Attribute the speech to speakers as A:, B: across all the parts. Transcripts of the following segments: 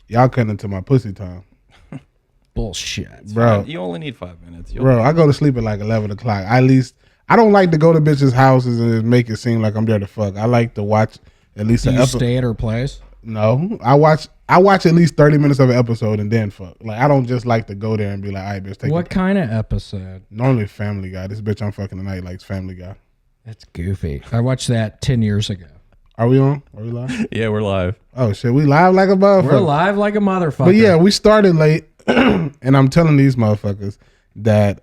A: Y'all cutting into my pussy time.
B: Bullshit.
A: Bro.
C: You only need 5 minutes.
A: Bro, I go to sleep at like 11 o'clock. At least, I don't like to go to bitches' houses and make it seem like I'm there to fuck. I like to watch at least
B: Do
A: an
B: you
A: episode.
B: stay at her place?
A: No, I watch at least 30 minutes of an episode and then fuck. Like, I don't just like to go there and be like, all right, bitch, take
B: What kind of episode?
A: Normally Family Guy. This bitch I'm fucking tonight likes Family Guy.
B: That's goofy. I watched that 10 years ago.
A: Are we on? Are we live?
C: Yeah, we're live.
A: Oh, shit. We live like a motherfucker.
B: We're live like a motherfucker.
A: But yeah, we started late. And I'm telling these motherfuckers that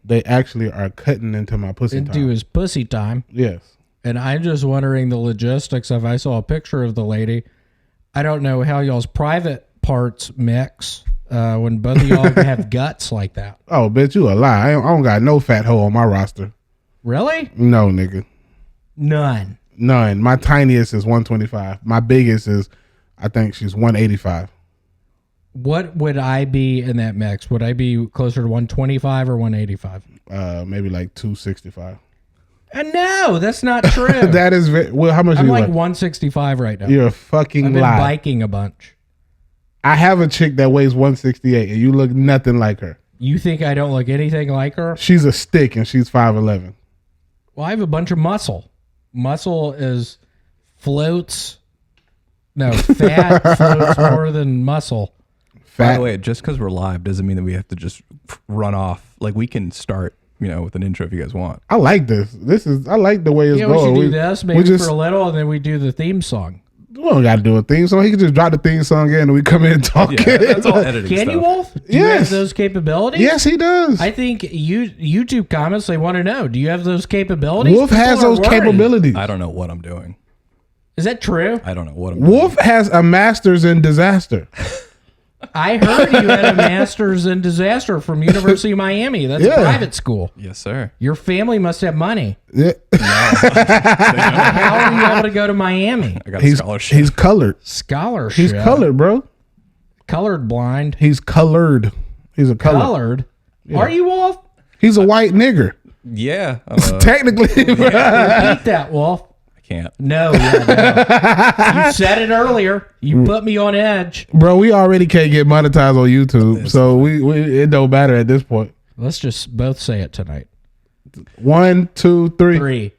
A: they actually are cutting into my pussy
B: into
A: time.
B: his pussy time.
A: Yes.
B: And I'm just wondering the logistics of, I saw a picture of the lady. I don't know how y'all's private parts mix when both of y'all have guts like that.
A: Oh, bitch, you a lie. I don't got no fat hoe on my roster.
B: Really?
A: No, nigga.
B: None.
A: None. My tiniest is 125. My biggest is, I think she's 185.
B: What would I be in that mix? Would I be closer to 125 or 185?
A: Maybe like 265.
B: No, that's not true.
A: That is very, well, how much
B: I'm
A: are you
B: like
A: like?
B: 165 right now.
A: You're a fucking
B: I've been
A: lie.
B: biking a bunch.
A: I have a chick that weighs 168 and you look nothing like her.
B: You think I don't look anything like her?
A: She's a stick and she's 5'11".
B: Well, I have a bunch of muscle. Muscle is floats. No, fat floats more than muscle.
C: By the way, just because we're live doesn't mean that we have to just run off. Like, we can start, with an intro if you guys want.
A: I like this. I like the way it's
B: Yeah,
A: going.
B: we should do this maybe for a little, and then we do the theme song.
A: We don't got to do a theme song. He can just drop the theme song in and we come in and talk.
C: Yeah, that's all editing
B: Can
C: stuff.
B: you, Wolf? Do you have those capabilities?
A: Yes, he does.
B: I think YouTube comments, they want to know, do you have those capabilities?
A: Wolf has
B: People are
A: those
B: worried.
A: capabilities.
C: I don't know what I'm doing.
B: Is that true?
C: I don't know what I'm doing.
A: Wolf has a master's in disaster.
B: I heard you had a master's in disaster from University of Miami. That's a private school.
C: Yes, sir.
B: Your family must have money.
A: Yeah.
B: How are you able to go to Miami?
C: I got a scholarship.
A: He's colored.
B: Scholarship.
A: He's colored, bro.
B: Colored blind.
A: He's colored. He's a color.
B: Colored. Are you, Wolf?
A: He's a white nigger.
C: Yeah.
A: Technically, bro.
B: Repeat that, Wolf.
C: I can't.
B: No. You said it earlier. You put me on edge.
A: Bro, we already can't get monetized on YouTube, so we it don't matter at this point.
B: Let's just both say it tonight.
A: 1, 2, 3.
B: 3.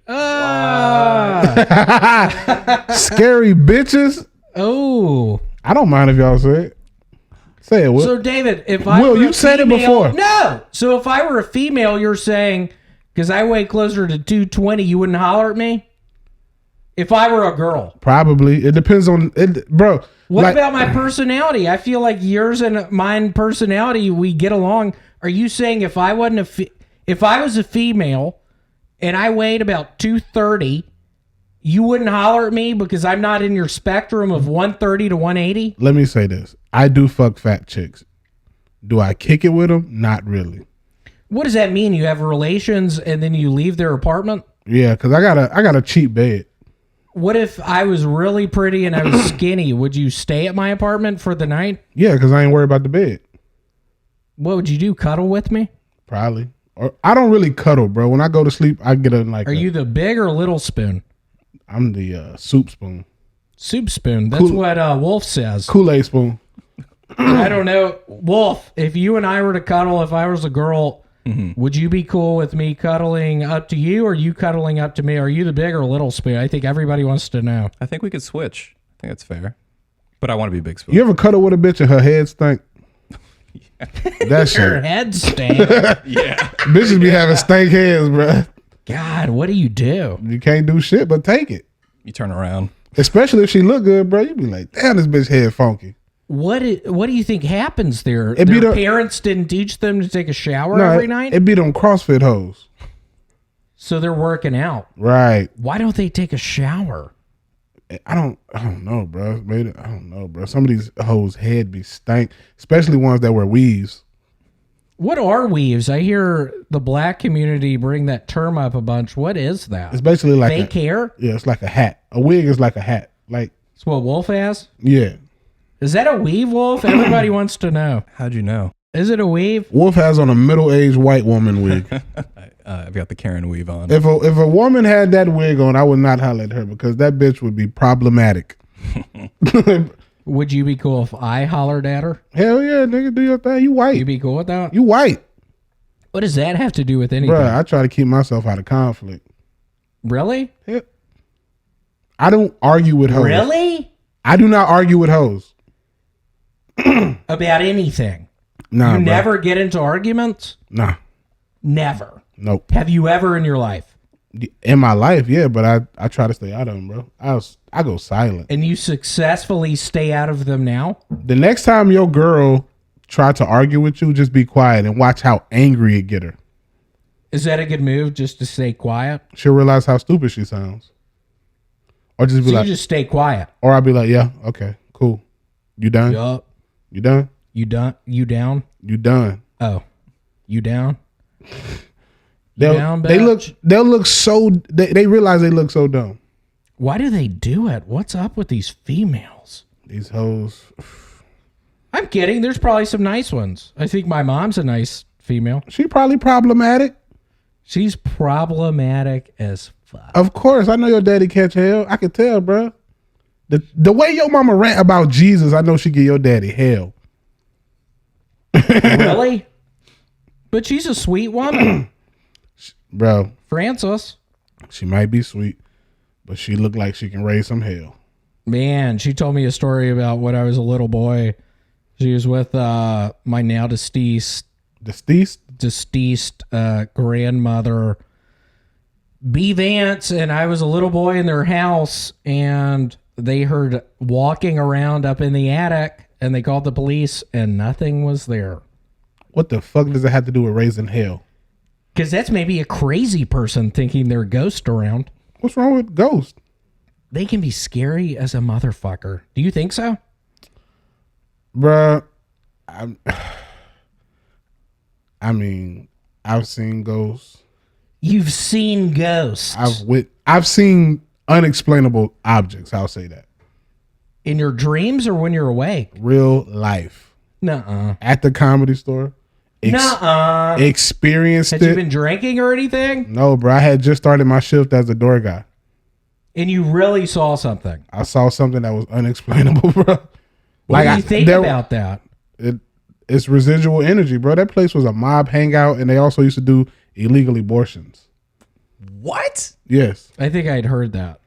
A: Scary bitches.
B: Oh.
A: I don't mind if y'all say it. Say it, Will.
B: So, David, if I
A: Will,
B: were
A: you
B: a
A: said it
B: female-
A: before.
B: No. So, if I were a female, you're saying, because I weigh closer to 220, you wouldn't holler at me? If I were a girl.
A: Probably. It depends on it, bro.
B: What about my personality? I feel like yours and mine personality, we get along. Are you saying if I wasn't if I was a female and I weighed about 230, you wouldn't holler at me because I'm not in your spectrum of 130 to 180?
A: Let me say this. I do fuck fat chicks. Do I kick it with them? Not really.
B: What does that mean? You have relations and then you leave their apartment?
A: Yeah, because I got a cheap bed.
B: What if I was really pretty and I was skinny? Would you stay at my apartment for the night?
A: Yeah, because I ain't worried about the bed.
B: What would you do? Cuddle with me?
A: Probably. Or I don't really cuddle, bro. When I go to sleep, I get
B: Are you the big or little spoon?
A: I'm the soup spoon.
B: Soup spoon. That's what Wolf says.
A: Kool-Aid spoon.
B: I don't know. Wolf, if you and I were to cuddle, if I was a girl, would you be cool with me cuddling up to you or you cuddling up to me? Are you the big or little spoon? I think everybody wants to know.
C: I think we could switch. I think that's fair. But I want to be big spoon.
A: You ever cuddle with a bitch and her head stink? That
B: Your
A: shit.
B: head stank.
C: Yeah.
A: Bitches be having stank heads, bro.
B: God, what do you do?
A: You can't do shit but take it.
C: You turn around.
A: Especially if she look good, bro. You be like, damn, this bitch head funky.
B: What do you think happens there?
A: It be
B: Their
A: the-
B: parents didn't teach them to take a shower
A: No,
B: every night?
A: It be them CrossFit hoes.
B: So they're working out.
A: Right.
B: Why don't they take a shower?
A: I don't know, bro. Maybe, I don't know, bro. Some of these hoes' head be stank, especially ones that wear weaves.
B: What are weaves? I hear the black community bring that term up a bunch. What is that?
A: It's basically like
B: Fake hair?
A: Yeah, it's like a hat. A wig is like a hat. Like,
B: That's what Wolf has?
A: yeah.
B: Is that a weave, Wolf? Everybody wants to know.
C: How'd you know?
B: Is it a weave?
A: Wolf has on a middle-aged white woman wig.
C: I've got the Karen weave on.
A: If a woman had that wig on, I would not holler at her because that bitch would be problematic.
B: What Would you be cool if I hollered at her?
A: Hell yeah, nigga, do your thing. You white.
B: You be cool with that?
A: You white.
B: What does that have to do with anything?
A: Bruh, I try to keep myself out of conflict.
B: Really?
A: Yeah. I don't argue with hoes.
B: Really?
A: I do not argue with hoes.
B: About anything?
A: Nah,
B: You
A: bruh.
B: never get into arguments?
A: Nah.
B: Never.
A: Nope.
B: Have you ever in your life?
A: In my life, yeah, but I try to stay out of them, bro. I go silent.
B: And you successfully stay out of them now?
A: The next time your girl try to argue with you, just be quiet and watch how angry it get her.
B: Is that a good move, just to stay quiet?
A: She'll realize how stupid she sounds. Or just be
B: So
A: like,
B: you just stay quiet?
A: or I'll be like, yeah, okay, cool. You done?
B: Yup.
A: You done?
B: You done? You down?
A: You done?
B: Oh. You down?
A: They'll look so they realize they look so dumb.
B: Why do they do it? What's up with these females?
A: These hoes.
B: I'm kidding. There's probably some nice ones. I think my mom's a nice female.
A: She probably problematic.
B: She's problematic as fuck.
A: Of course, I know your daddy catch hell. I can tell, bro. The way your mama rant about Jesus, I know she give your daddy hell.
B: Really? But she's a sweet woman.
A: Bro,
B: Francis.
A: she might be sweet, but she look like she can raise some hell.
B: Man, she told me a story about when I was a little boy. She was with my now deceased grandmother, B. Vance, and I was a little boy in their house, and they heard walking around up in the attic, and they called the police, and nothing was there.
A: What the fuck does it have to do with raising hell?
B: Because that's maybe a crazy person thinking there's a ghost around.
A: What's wrong with ghosts?
B: They can be scary as a motherfucker. Do you think so?
A: Bruh, I mean, I've seen ghosts.
B: You've seen ghosts.
A: I've seen unexplainable objects. I'll say that.
B: In your dreams or when you're awake?
A: Real life.
B: Nuh-uh.
A: At the Comedy Store.
B: Nuh-uh.
A: Experienced
B: Had
A: it.
B: you been drinking or anything?
A: No, bro. I had just started my shift as a door guy.
B: And you really saw something?
A: I saw something that was unexplainable, bro.
B: What do you think about that?
A: It's residual energy, bro. That place was a mob hangout, and they also used to do illegal abortions.
C: What?
A: Yes.
B: I think I'd heard that.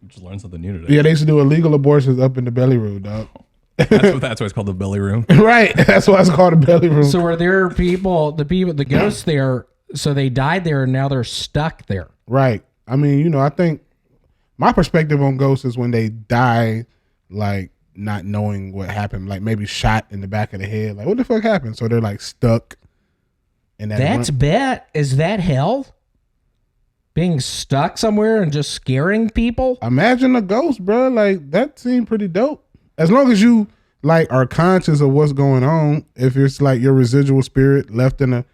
C: Just learned something new today.
A: Yeah, they used to do illegal abortions up in the belly room, dog.
C: That's why it's called the belly room.
A: Right. That's why it's called a belly room.
B: So were there the ghosts there, so they died there and now they're stuck there?
A: Right. I mean, I think my perspective on ghosts is when they die, like, not knowing what happened, like maybe shot in the back of the head. Like, what the fuck happened? So they're like stuck in that.
B: That's bad. Is that hell? Being stuck somewhere and just scaring people?
A: Imagine a ghost, bro. Like, that seemed pretty dope. As long as you like are conscious of what's going on. If it's like your residual spirit left in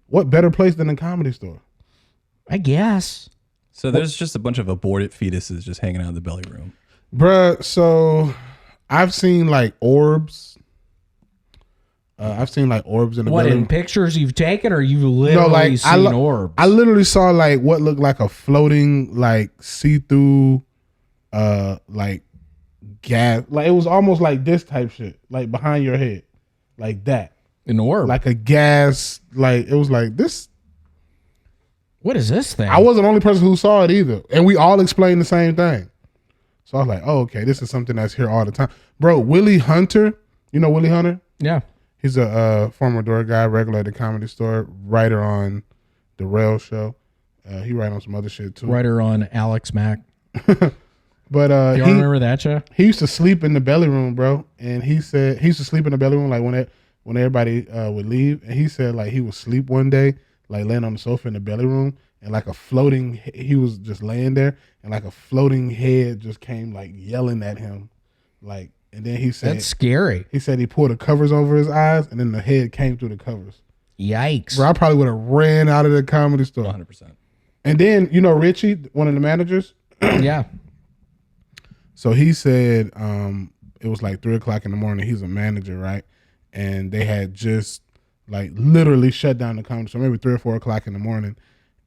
A: what better place than a Comedy Store?
B: I guess.
C: So there's just a bunch of aborted fetuses just hanging out in the belly room.
A: Bruh, so I've seen like orbs. I've seen like orbs in the belly.
B: In pictures you've taken, or you've literally seen orbs?
A: I literally saw like what looked like a floating, like see-through, like gas. Like it was almost like this type shit, like behind your head, like that.
B: An orb?
A: Like a gas. Like it was like this.
B: What is this thing?
A: I wasn't the only person who saw it either, and we all explained the same thing. So I was like, "Oh, okay, this is something that's here all the time, bro." Willie Hunter, you know Willie Hunter?
B: Yeah.
A: He's a former door guy, regular at the Comedy Store, writer on the Rail Show. He write on some other shit too.
B: Writer on Alex Mack.
A: But
B: you remember that show?
A: He used to sleep in the belly room, bro. And he said he used to sleep in the belly room like when everybody would leave. And he said like he would sleep one day, like laying on the sofa in the belly room, and like he was just laying there, and like a floating head just came like yelling at him, like. And then he said,
B: "That's scary."
A: He said he pulled the covers over his eyes, and then the head came through the covers.
B: Yikes!
A: Bro, I probably would have ran out of the Comedy Store.
C: 100%.
A: And then Richie, one of the managers.
B: Yeah.
A: So he said it was like 3:00 in the morning. He's a manager, right? And they had just like literally shut down the Comedy Store, maybe 3 or 4 o'clock in the morning,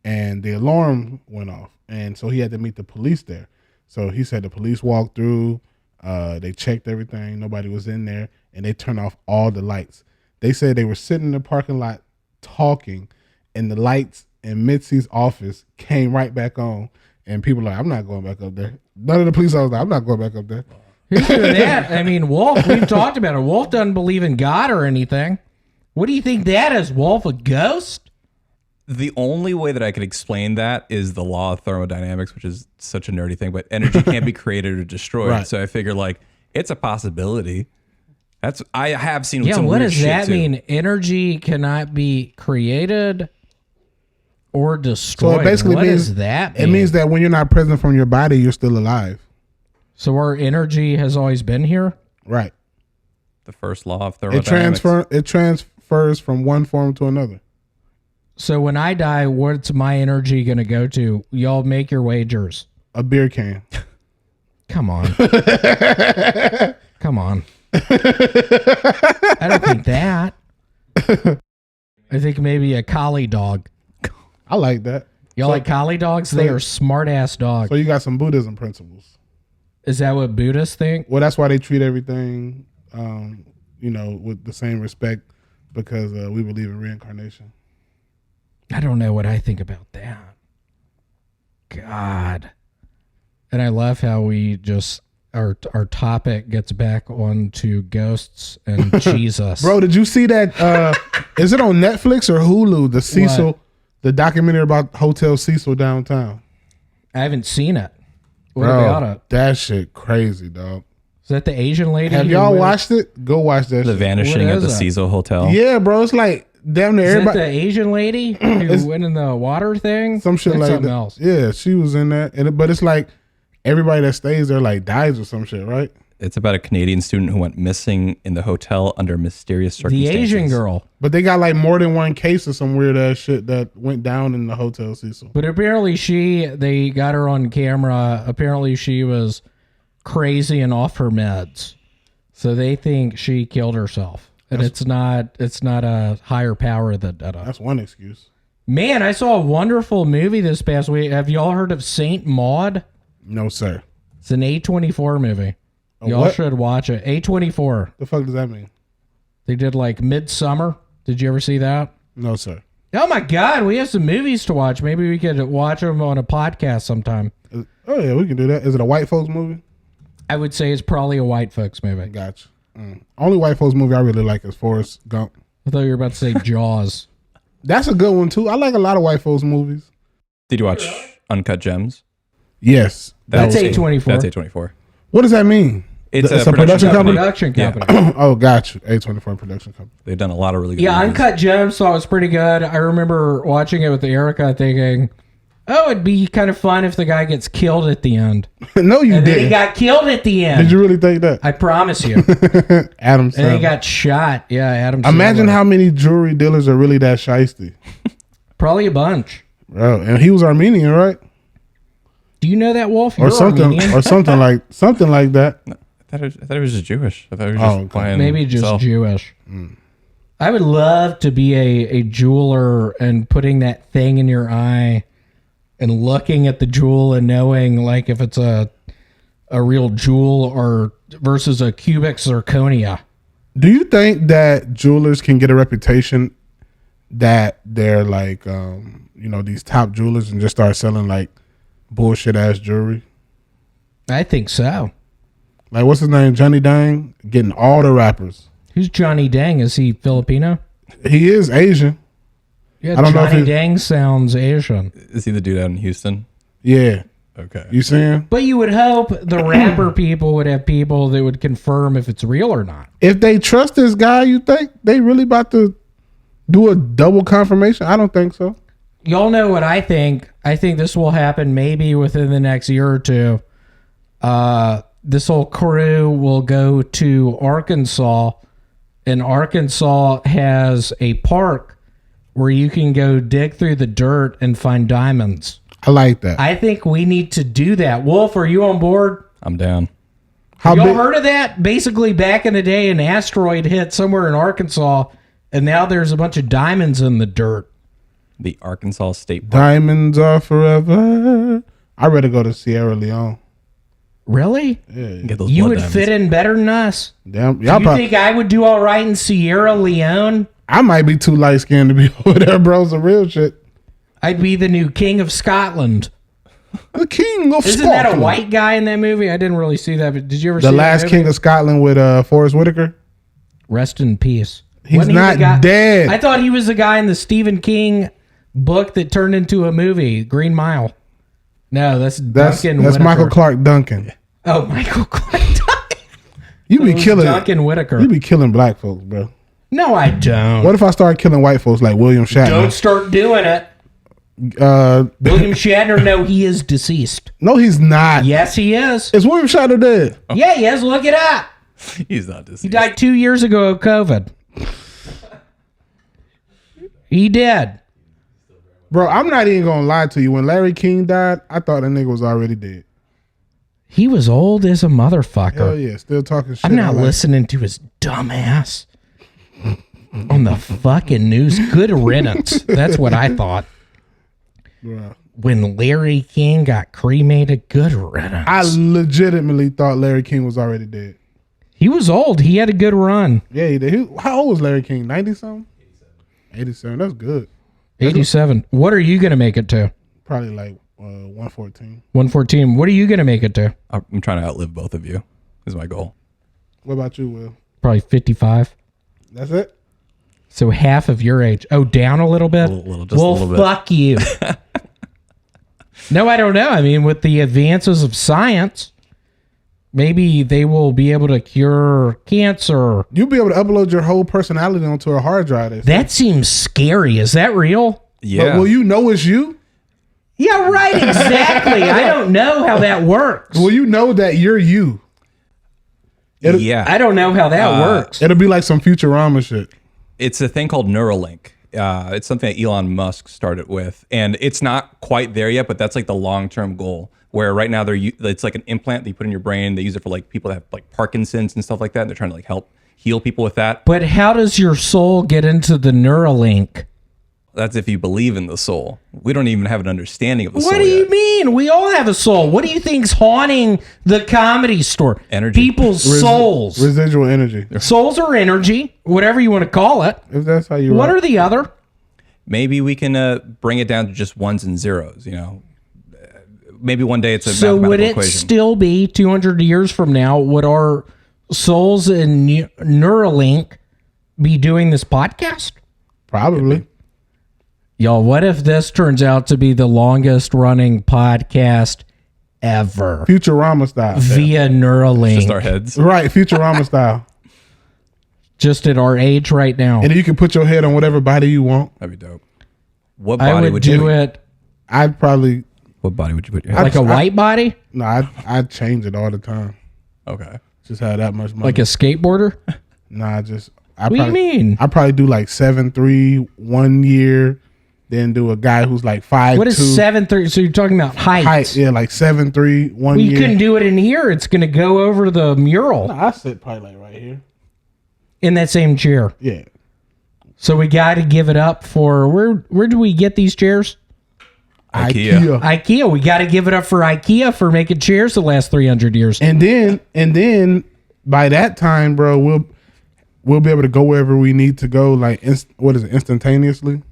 A: and the alarm went off, and so he had to meet the police there. So he said the police walked through. They checked everything. Nobody was in there, and they turned off all the lights. They said they were sitting in the parking lot talking, and the lights in Mitzi's office came right back on. And people are like, I'm not going back up there. None of the police officers like, I'm not going back up there.
B: Who's doing that? I mean, Wolf, we've talked about it. Wolf doesn't believe in God or anything. What do you think that is, Wolf? A ghost?
C: The only way that I could explain that is the law of thermodynamics, which is such a nerdy thing, but energy can't be created or destroyed.
A: Right.
C: So I figure like it's a possibility. I have seen
B: Yeah,
C: some
B: what
C: weird
B: does
C: shit
B: that
C: too.
B: mean? Energy cannot be created or destroyed.
A: So it basically
B: What
A: means
B: does that
A: it
B: mean?
A: means that when you're not present from your body, you're still alive.
B: So our energy has always been here?
A: Right.
C: The first law of
A: It
C: thermodynamics.
A: transfers from one form to another.
B: So when I die, what's my energy going to go to? Y'all make your wagers.
A: A beer can.
B: Come on. Come on. I don't think that. I think maybe a collie dog.
A: I like that.
B: Y'all like collie dogs? They are smart-ass dogs.
A: So you got some Buddhism principles.
B: Is that what Buddhists think?
A: Well, that's why they treat everything, with the same respect, because we believe in reincarnation.
B: I don't know what I think about that. God. And I love how we just our topic gets back onto ghosts and Jesus.
A: Bro, did you see that? Is it on Netflix or Hulu? The Cecil, the documentary about Hotel Cecil downtown.
B: I haven't seen it. What
A: Bro,
B: about it?
A: that shit crazy, dog.
B: Is that the Asian lady?
A: Have
B: who
A: y'all
B: went-
A: watched it? Go watch that
C: The
A: shit.
C: vanishing
B: What
C: at
B: is
C: the
B: that?
C: Cecil Hotel.
A: Yeah, bro. It's like damn near
B: Is that
A: everybody.
B: the Asian lady who went in the water thing?
A: Some shit
B: That's
A: like
B: something
A: that.
B: else.
A: Yeah, she was in that. But it's like everybody that stays there like dies or some shit, right?
C: It's about a Canadian student who went missing in the hotel under mysterious
B: The
C: circumstances.
B: Asian girl.
A: But they got like more than one case of some weird ass shit that went down in the Hotel Cecil.
B: But apparently they got her on camera. Apparently she was crazy and off her meds. So they think she killed herself. And it's not a higher power that did it.
A: That's one excuse.
B: Man, I saw a wonderful movie this past week. Have y'all heard of Saint Maud?
A: No, sir.
B: It's an A24 movie. Y'all
A: what?
B: should watch it. A24.
A: The fuck does that mean?
B: They did like Midsummer. Did you ever see that?
A: No, sir.
B: Oh my God, we have some movies to watch. Maybe we could watch them on a podcast sometime.
A: Oh yeah, we can do that. Is it a white folks movie?
B: I would say it's probably a white folks movie.
A: Gotcha. Only white folks movie I really like is Forrest Gump.
B: I thought you were about to say Jaws.
A: That's a good one too. I like a lot of white folks movies.
C: Did you watch Uncut Gems?
A: Yes.
B: That's
C: was-
B: A24.
C: That's A24.
A: What does that mean?
C: It's
A: It's
C: a
A: a production company?
B: Production
C: Yeah.
B: company.
A: Oh, gotcha. A24 production company.
C: They've done a lot of really good
B: Yeah,
C: movies.
B: Uncut Gems, thought it was pretty good. I remember watching it with Erica thinking, oh, it'd be kind of fun if the guy gets killed at the end.
A: No, you
B: And then he
A: didn't.
B: got killed at the end.
A: Did you really think that?
B: I promise you.
A: Adam
B: And then he
A: Sandler.
B: got shot. Yeah, Adam
A: Imagine
B: Sandler.
A: how many jewelry dealers are really that shiesty.
B: Probably a bunch.
A: Bro, and he was Armenian, right?
B: Do you know that, Wolf?
A: Or
B: You're
A: something
B: Armenian.
A: or something like that.
C: I thought it was just Jewish. I thought it was
A: Oh,
C: just
A: okay.
C: playing
B: Maybe just
C: himself.
B: Jewish. I would love to be a jeweler and putting that thing in your eye and looking at the jewel and knowing like if it's a real jewel or versus a cubic zirconia.
A: Do you think that jewelers can get a reputation that they're like these top jewelers and just start selling like bullshit ass jewelry?
B: I think so.
A: Like what's his name? Johnny Dang getting all the rappers.
B: Who's Johnny Dang? Is he Filipino?
A: He is Asian.
B: Yeah,
A: I don't know if
B: Johnny
A: he-
B: Dang sounds Asian.
C: Is he the dude out in Houston?
A: Yeah.
C: Okay.
A: You see him?
B: But you would hope the rapper people would have people that would confirm if it's real or not.
A: If they trust this guy, you think they really about to do a double confirmation? I don't think so.
B: Y'all know what I think. I think this will happen maybe within the next year or two. This whole crew will go to Arkansas, and Arkansas has a park where you can go dig through the dirt and find diamonds.
A: I like that.
B: I think we need to do that. Wolf, are you on board?
C: I'm down.
A: How
B: Y'all
A: big?
B: heard of that? Basically, back in the day, an asteroid hit somewhere in Arkansas, and now there's a bunch of diamonds in the dirt.
C: The Arkansas State Park.
A: Diamonds are forever. I'd rather go to Sierra Leone.
B: Really?
A: Yeah.
C: Get those
B: You
C: blood
B: would
C: diamonds.
B: fit in better than us.
A: Damn,
B: Do
A: y'all
B: you
A: probably.
B: think I would do all right in Sierra Leone?
A: I might be too light skinned to be over there, bro. Some real shit.
B: I'd be the new king of Scotland.
A: The king of
B: Isn't
A: Scotland.
B: that a white guy in that movie? I didn't really see that, but did you ever see
A: The
B: that
A: last
B: movie?
A: king of Scotland with Forrest Whitaker.
B: Rest in peace.
A: He's
B: Wasn't he
A: not
B: the guy-
A: dead.
B: I thought he was the guy in the Stephen King book that turned into a movie, Green Mile. No, that's Duncan
A: That's
B: Whitaker.
A: Michael Clark Duncan.
B: Oh, Michael Clark Duncan.
A: You be
B: It was
A: killing.
B: Duncan Whitaker.
A: You be killing black folks, bro.
B: No, I don't.
A: What if I start killing white folks like William
B: Don't
A: Shatner?
B: start doing it. William Shatner, no, he is deceased.
A: No, he's not.
B: Yes, he is.
A: Is William Shatner dead?
B: Yeah, he is. Look it up.
C: He's not deceased.
B: He died 2 years ago of COVID. He did.
A: Bro, I'm not even gonna lie to you. When Larry King died, I thought that nigga was already dead.
B: He was old as a motherfucker.
A: Hell yeah, still talking shit.
B: I'm not
A: I'm like,
B: listening to his dumb ass on the fucking news. Good riddance. That's what I thought.
A: bro.
B: When Larry King got cremated, good riddance.
A: I legitimately thought Larry King was already dead.
B: He was old. He had a good run.
A: Yeah, he did. How old was Larry King? 90 something? 87. That's good.
B: 87. What are you going to make it to?
A: Probably like 114.
B: 114. What are you going to make it to?
C: I'm trying to outlive both of you. Is my goal.
A: What about you, Will?
B: Probably 55.
A: That's it?
B: So half of your age. Oh, down a little bit?
C: Just a
B: well,
C: little bit.
B: fuck you. No, I don't know. I mean, with the advances of science, maybe they will be able to cure cancer.
A: You'll be able to upload your whole personality onto a hard drive. They say.
B: That seems scary. Is that real?
C: Yeah.
A: But will you know it's you?
B: Yeah, right. Exactly. I don't know how that works.
A: Will you know that you're you?
C: yeah.
B: I don't know how that works.
A: It'll be like some Futurama shit.
C: It's a thing called Neuralink. It's something that Elon Musk started with, and it's not quite there yet, but that's like the long-term goal. Where right now it's like an implant that you put in your brain. They use it for like people that have like Parkinson's and stuff like that. And they're trying to like help heal people with that.
B: But how does your soul get into the Neuralink?
C: That's if you believe in the soul. We don't even have an understanding of the soul.
B: What do you
C: yet.
B: mean? We all have a soul. What do you think's haunting the Comedy Store?
C: Energy.
B: People's souls.
A: Residual energy.
B: Souls are energy, whatever you want to call it.
A: If that's how you
B: One
A: rock.
B: or the other.
C: Maybe we can bring it down to just ones and zeros. You know, maybe one day it's a
B: So
C: mathematical
B: would it
C: equation.
B: still be 200 years from now? Would our souls in Neuralink be doing this podcast?
A: Probably.
B: Y'all, what if this turns out to be the longest running podcast ever
A: Futurama style.
B: via Neuralink?
C: Just our heads.
A: Right, Futurama style.
B: Just at our age right now.
A: And then you can put your head on whatever body you want.
C: That'd be dope. What
B: I
C: body
B: would
C: you
B: do it
A: I'd probably
C: What body would you put your
B: like a white body,
A: no, I'd change it all the time.
C: Okay.
A: Just have that much money.
B: like a skateboarder.
A: Nah, just I
B: What do you mean?
A: I probably do like 7'3" 1 year, then do a guy who's like 5'2".
B: What is 7'3"? So you're talking about height?
A: height? Yeah, like 7'3" 1
B: Well, you
A: year.
B: couldn't do it in here. It's going to go over the mural
A: Nah, I sit probably like right here.
B: in that same chair.
A: Yeah.
B: So we got to give it up for where do we get these chairs?
C: IKEA.
B: IKEA. We got to give it up for IKEA for making chairs the last 300 years.
A: And then by that time, bro, we'll be able to go wherever we need to go. Like what is it? Instantaneously.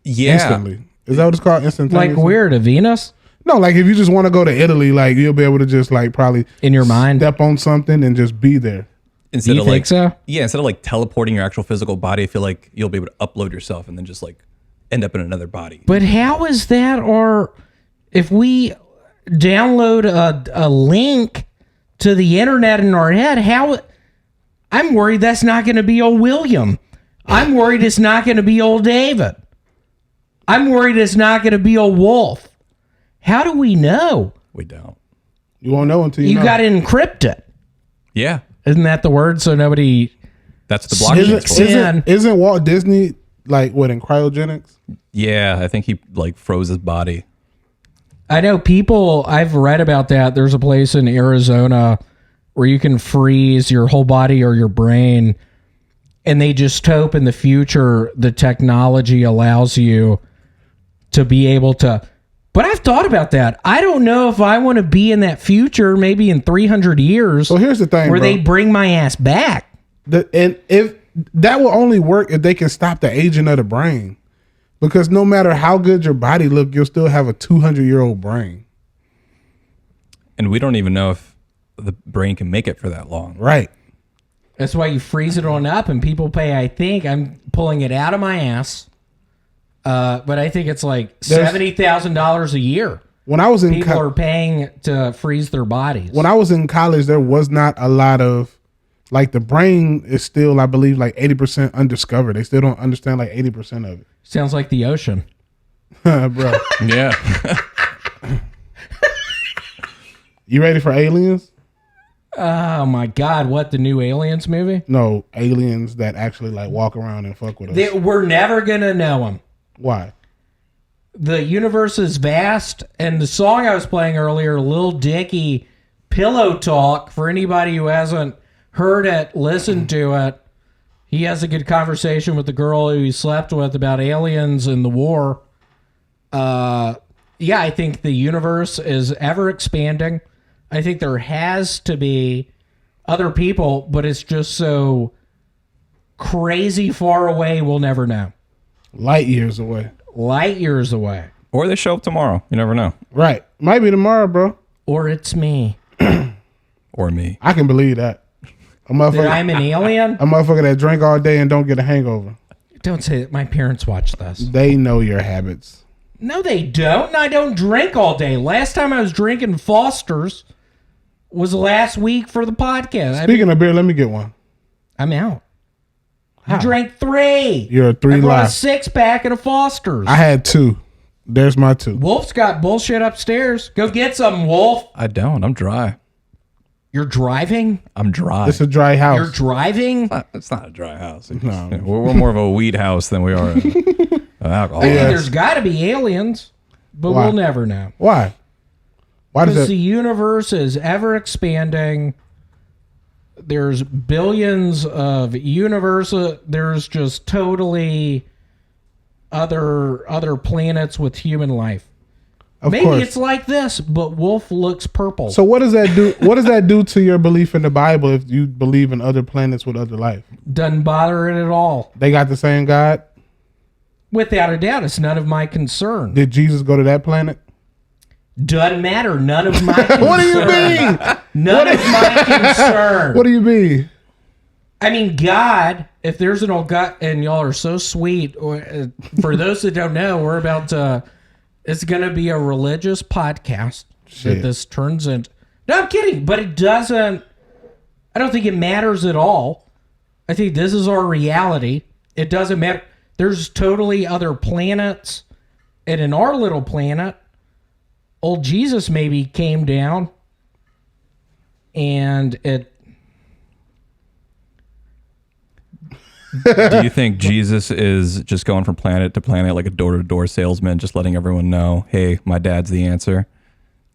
C: Yeah.
A: Instantly. Is that what it's called? Instantaneously.
B: Like where? To Venus?
A: No, like if you just want to go to Italy, like you'll be able to just like probably
B: In your mind?
A: step on something and just be there.
C: Instead
B: You
C: of
B: think
C: like
B: so?
C: Yeah, instead of like teleporting your actual physical body, I feel like you'll be able to upload yourself and then just like end up in another body.
B: But how is that? Or if we download a link to the internet in our head, how? I'm worried that's not going to be old William. I'm worried it's not going to be old David. I'm worried it's not going to be old Wolf. How do we know?
C: We don't.
A: You won't know until you know.
B: You got to encrypt it.
C: Yeah.
B: Isn't that the word? So nobody.
C: That's the blockchain.
A: Isn't Walt Disney like what in cryogenics?
C: Yeah, I think he like froze his body.
B: I know people, I've read about that. There's a place in Arizona where you can freeze your whole body or your brain. And they just hope in the future the technology allows you to be able to But I've thought about that. I don't know if I want to be in that future, maybe in 300 years.
A: So here's the thing,
B: where
A: bro.
B: they bring my ass back.
A: And if that will only work if they can stop the aging of the brain, because no matter how good your body look, you'll still have a 200-year-old brain.
C: And we don't even know if the brain can make it for that long.
A: Right.
B: That's why you freeze it on up, and people pay. I think I'm pulling it out of my ass. But I think it's like $70,000 a year.
A: When I was in
B: people are paying to freeze their bodies.
A: When I was in college, there was not a lot of, like, the brain is still, I believe, like 80% undiscovered. They still don't understand like 80% of it.
B: Sounds like the ocean.
A: Bro.
C: Yeah.
A: You ready for aliens?
B: Oh my God! What, the new Aliens movie?
A: No, aliens that actually like walk around and fuck with us.
B: We're never gonna know them.
A: Why?
B: The universe is vast, and the song I was playing earlier, Lil Dicky, Pillow Talk, for anybody who hasn't heard it, listen to it. He has a good conversation with the girl who he slept with about aliens and the war. Yeah, I think the universe is ever expanding. I think there has to be other people, but it's just so crazy far away, we'll never know.
A: Light years away.
B: Light years away.
C: Or they show up tomorrow. You never know.
A: Right. Might be tomorrow, bro.
B: Or it's me.
C: Or me.
A: I can believe that.
B: That I'm an alien?
A: A motherfucker that drink all day and don't get a hangover.
B: Don't say that. My parents watch this.
A: They know your habits.
B: No, they don't. I don't drink all day. Last time I was drinking Foster's was last week for the podcast.
A: Speaking of beer, let me get one.
B: I'm out.
A: How?
B: I drank 3.
A: You're a 3
B: I brought
A: life.
B: a 6-pack at a Foster's.
A: I had 2. There's my 2.
B: Wolf's got bullshit upstairs. Go get some, Wolf.
C: I don't. I'm dry.
B: You're driving?
C: I'm dry.
A: It's a dry house.
B: You're driving?
C: It's not a dry house.
A: No.
C: We're more of a weed house than we are an alcohol.
B: I think
A: Yes.
B: there's got to be aliens, but
A: Why?
B: we'll never know.
A: Why? Why does
B: Because
A: that?
B: the universe is ever expanding. There's billions of universes. There's just totally other planets with human life.
A: Of
B: Maybe
A: course.
B: it's like this, but Wolf looks purple.
A: So what does that do? What does that do to your belief in the Bible if you believe in other planets with other life?
B: Doesn't bother it at all.
A: They got the same God?
B: Without a doubt, it's none of my concern.
A: Did Jesus go to that planet?
B: Doesn't matter. None of my concern.
A: What do you mean?
B: None of my concern.
A: What do you mean?
B: I mean, God, if there's an old God, and y'all are so sweet. For those that don't know, we're about to, it's going to be a religious podcast
A: Shit.
B: that this turns into. No, I'm kidding, but it doesn't, I don't think it matters at all. I think this is our reality. It doesn't matter. There's totally other planets. And in our little planet, old Jesus maybe came down and it.
C: Do you think Jesus is just going from planet to planet like a door-to-door salesman, just letting everyone know, hey, my dad's the answer?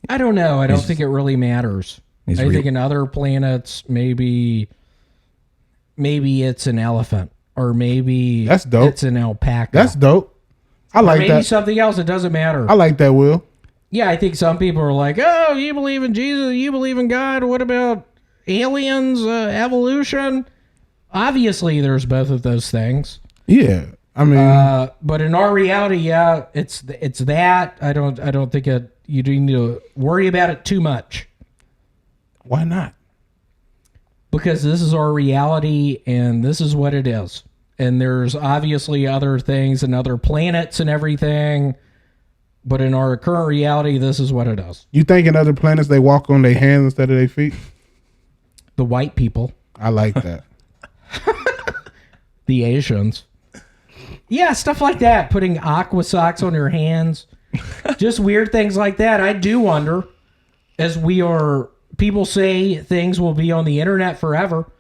B: I don't know. I don't think it really matters. I
C: he's real.
B: think in other planets, maybe it's an elephant, or maybe
A: That's dope.
B: it's an alpaca.
A: That's dope. I
B: or
A: like
B: maybe
A: that.
B: something else. It doesn't matter.
A: I like that, Will.
B: Yeah, I think some people are like, oh, you believe in Jesus, you believe in God. What about aliens, evolution? Obviously, there's both of those things.
A: Yeah. I mean,
B: But in our reality, yeah, it's that. I don't think you need to worry about it too much.
A: why not?
B: Because this is our reality and this is what it is. And there's obviously other things and other planets and everything. But in our current reality, this is what it is.
A: You think in other planets they walk on their hands instead of their feet?
B: The white people,
A: I like that.
B: the Asians. Yeah, stuff like that. Putting aqua socks on your hands. Just weird things like that. I do wonder, as people say things will be on the internet forever.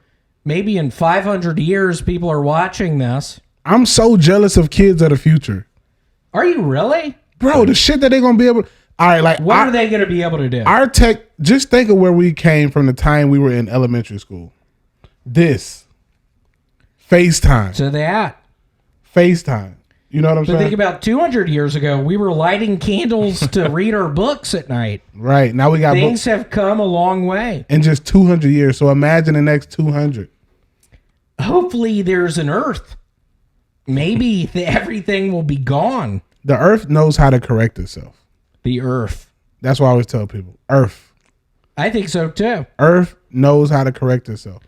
B: Maybe in 500 years, people are watching this.
A: I'm so jealous of kids of the future.
B: Are you really?
A: Bro, the shit that they're going to be able to... All right, like...
B: What are they going to be able to do?
A: Our tech... Just think of where we came from the time we were in elementary school. This. FaceTime.
B: So that.
A: FaceTime. You know what I'm
B: But
A: saying?
B: think about 200 years ago, we were lighting candles to read our books at night.
A: Right. Now we got
B: Things
A: books
B: have come a long way.
A: in just 200 years. So imagine the next 200.
B: Hopefully there's an Earth. Maybe everything will be gone.
A: The Earth knows how to correct itself.
B: The Earth.
A: That's why I always tell people. Earth.
B: I think so too.
A: Earth knows how to correct itself.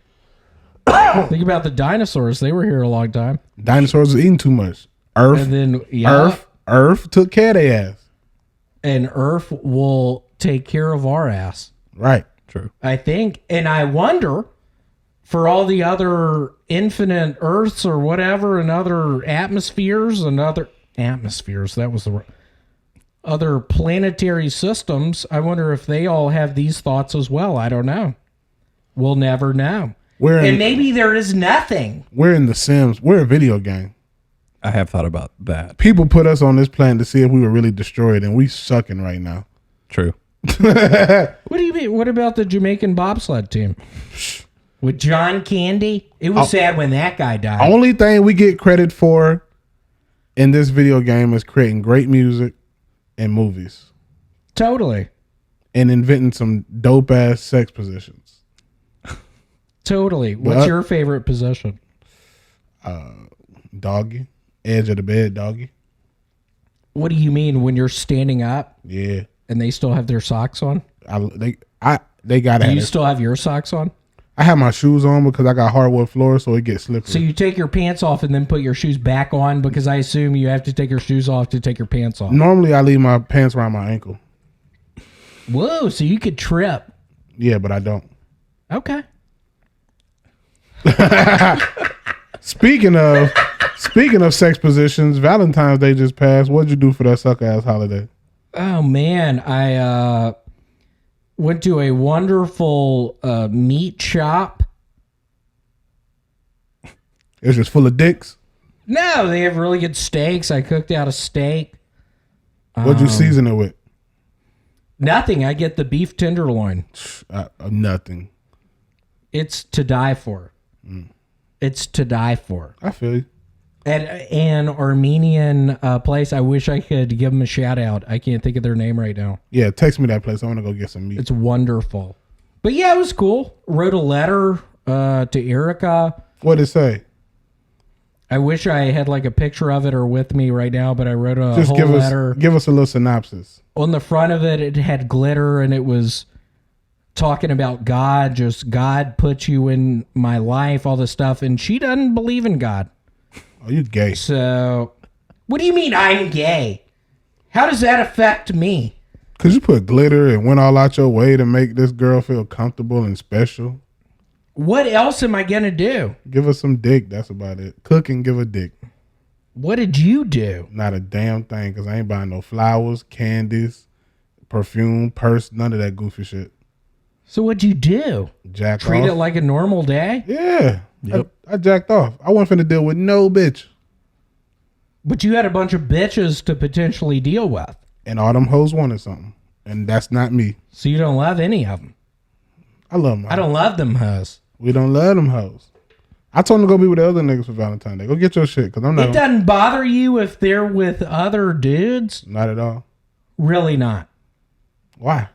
B: Think about the dinosaurs. They were here a long time.
A: Dinosaurs was eating too much. Earth.
B: And then,
A: Earth took care of their ass.
B: And Earth will take care of our ass.
A: Right.
C: True.
B: I think. And I wonder, for all the other infinite Earths or whatever, and other atmospheres, that was the other planetary systems, I wonder if they all have these thoughts as well. I don't know. We'll never know. And maybe there is nothing.
A: We're in The Sims. We're a video game.
C: I have thought about that.
A: People put us on this planet to see if we were really destroyed, and we sucking right now.
C: True.
B: What do you mean? What about the Jamaican bobsled team? With John Candy? It was sad when that guy died.
A: Only thing we get credit for in this video game is creating great music and movies.
B: Totally.
A: And inventing some dope ass sex positions.
B: Totally. What's your favorite position?
A: Doggy. Edge of the bed, doggy.
B: What do you mean when you're standing up?
A: Yeah.
B: And they still have their socks on?
A: They gotta
B: Do
A: have
B: you
A: it.
B: still have your socks on?
A: I have my shoes on because I got hardwood floors, so it gets slippery.
B: So you take your pants off and then put your shoes back on, because I assume you have to take your shoes off to take your pants off.
A: Normally, I leave my pants around my ankle.
B: Whoa, so you could trip.
A: Yeah, but I don't.
B: Okay.
A: Speaking of sex positions, Valentine's Day just passed. What'd you do for that suck ass holiday?
B: Oh man, I went to a wonderful meat shop.
A: It was just full of dicks.
B: No, they have really good steaks. I cooked out a steak.
A: What'd you season it with?
B: Nothing. I get the beef tenderloin.
A: Nothing.
B: It's to die for. It's to die for.
A: I feel you.
B: At an Armenian place, I wish I could give them a shout out. I can't think of their name right now.
A: Yeah, text me that place. I want to go get some meat.
B: It's wonderful. But yeah, it was cool. Wrote a letter to Erica.
A: What'd it say?
B: I wish I had like a picture of it or with me right now, but I wrote a
A: Just
B: whole letter.
A: give us a little synopsis.
B: On the front of it, it had glitter, and it was talking about God. Just God put you in my life, all this stuff. And she doesn't believe in God.
A: Oh, you gay.
B: So, what do you mean I'm gay? How does that affect me?
A: Because you put glitter and went all out your way to make this girl feel comfortable and special.
B: What else am I going to do?
A: Give us some dick. That's about it. Cook and give a dick.
B: What did you do?
A: Not a damn thing, because I ain't buying no flowers, candies, perfume, purse, none of that goofy shit.
B: So what'd you do?
A: Jack
B: Treat
A: off.
B: it like a normal day?
A: Yeah.
C: Yep.
A: I jacked off. I wasn't finna deal with no bitch.
B: But you had a bunch of bitches to potentially deal with.
A: And all them hoes wanted something. And that's not me.
B: So you don't love any of them.
A: I love them.
B: I don't love them hoes.
A: We don't love them hoes. I told them to go be with the other niggas for Valentine's Day. Go get your shit, because I'm not.
B: It doesn't bother you if they're with other dudes?
A: Not at all.
B: Really not.
A: Why?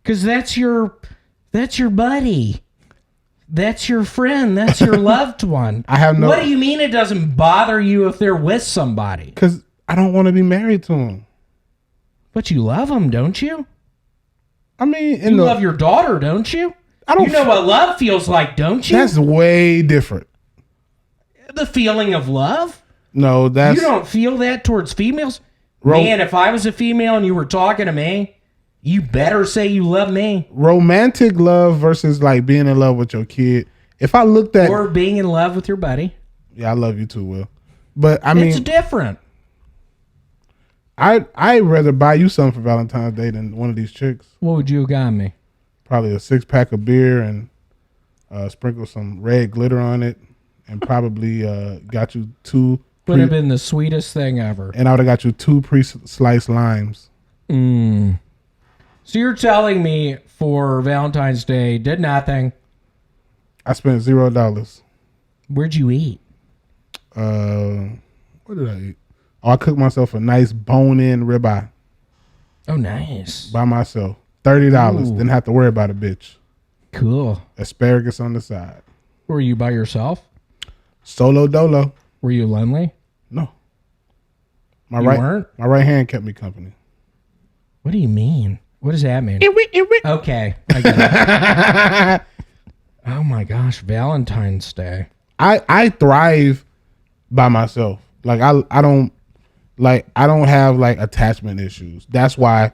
B: Because that's your buddy. That's your friend. That's your loved one.
A: I have no.
B: What do you mean it doesn't bother you if they're with somebody?
A: Because I don't want to be married to them.
B: But you love them, don't you?
A: I mean,
B: You love your daughter, don't you?
A: I don't.
B: You know what love feels like, don't you?
A: That's way different.
B: The feeling of love?
A: No, that's.
B: You don't feel that towards females?
A: Ro-
B: Man, if I was a female and you were talking to me, you better say you love me.
A: romantic love versus like being in love with your kid. If I looked at.
B: Or being in love with your buddy.
A: Yeah, I love you too, Will. But I mean,
B: It's different.
A: I'd rather buy you something for Valentine's Day than one of these chicks.
B: What would you have gotten me?
A: Probably a 6-pack of beer and sprinkle some red glitter on it, and probably got you two.
B: Would have been the sweetest thing ever.
A: And I would have got you 2 pre-sliced limes.
B: So you're telling me for Valentine's Day, did nothing.
A: I spent $0.
B: Where'd you eat?
A: A What did I eat? Oh, I cooked myself a nice bone-in ribeye
B: Oh, nice.
A: by myself. $30.
B: Ooh.
A: Didn't have to worry about a bitch.
B: Cool.
A: Asparagus on the side.
B: Were you by yourself?
A: Solo dolo.
B: Were you lonely?
A: No. My
B: You weren't?
A: My right hand kept me company.
B: What do you mean? What does that mean? Okay. I get it. Oh my gosh, Valentine's Day.
A: I thrive by myself. Like I don't have like attachment issues. That's why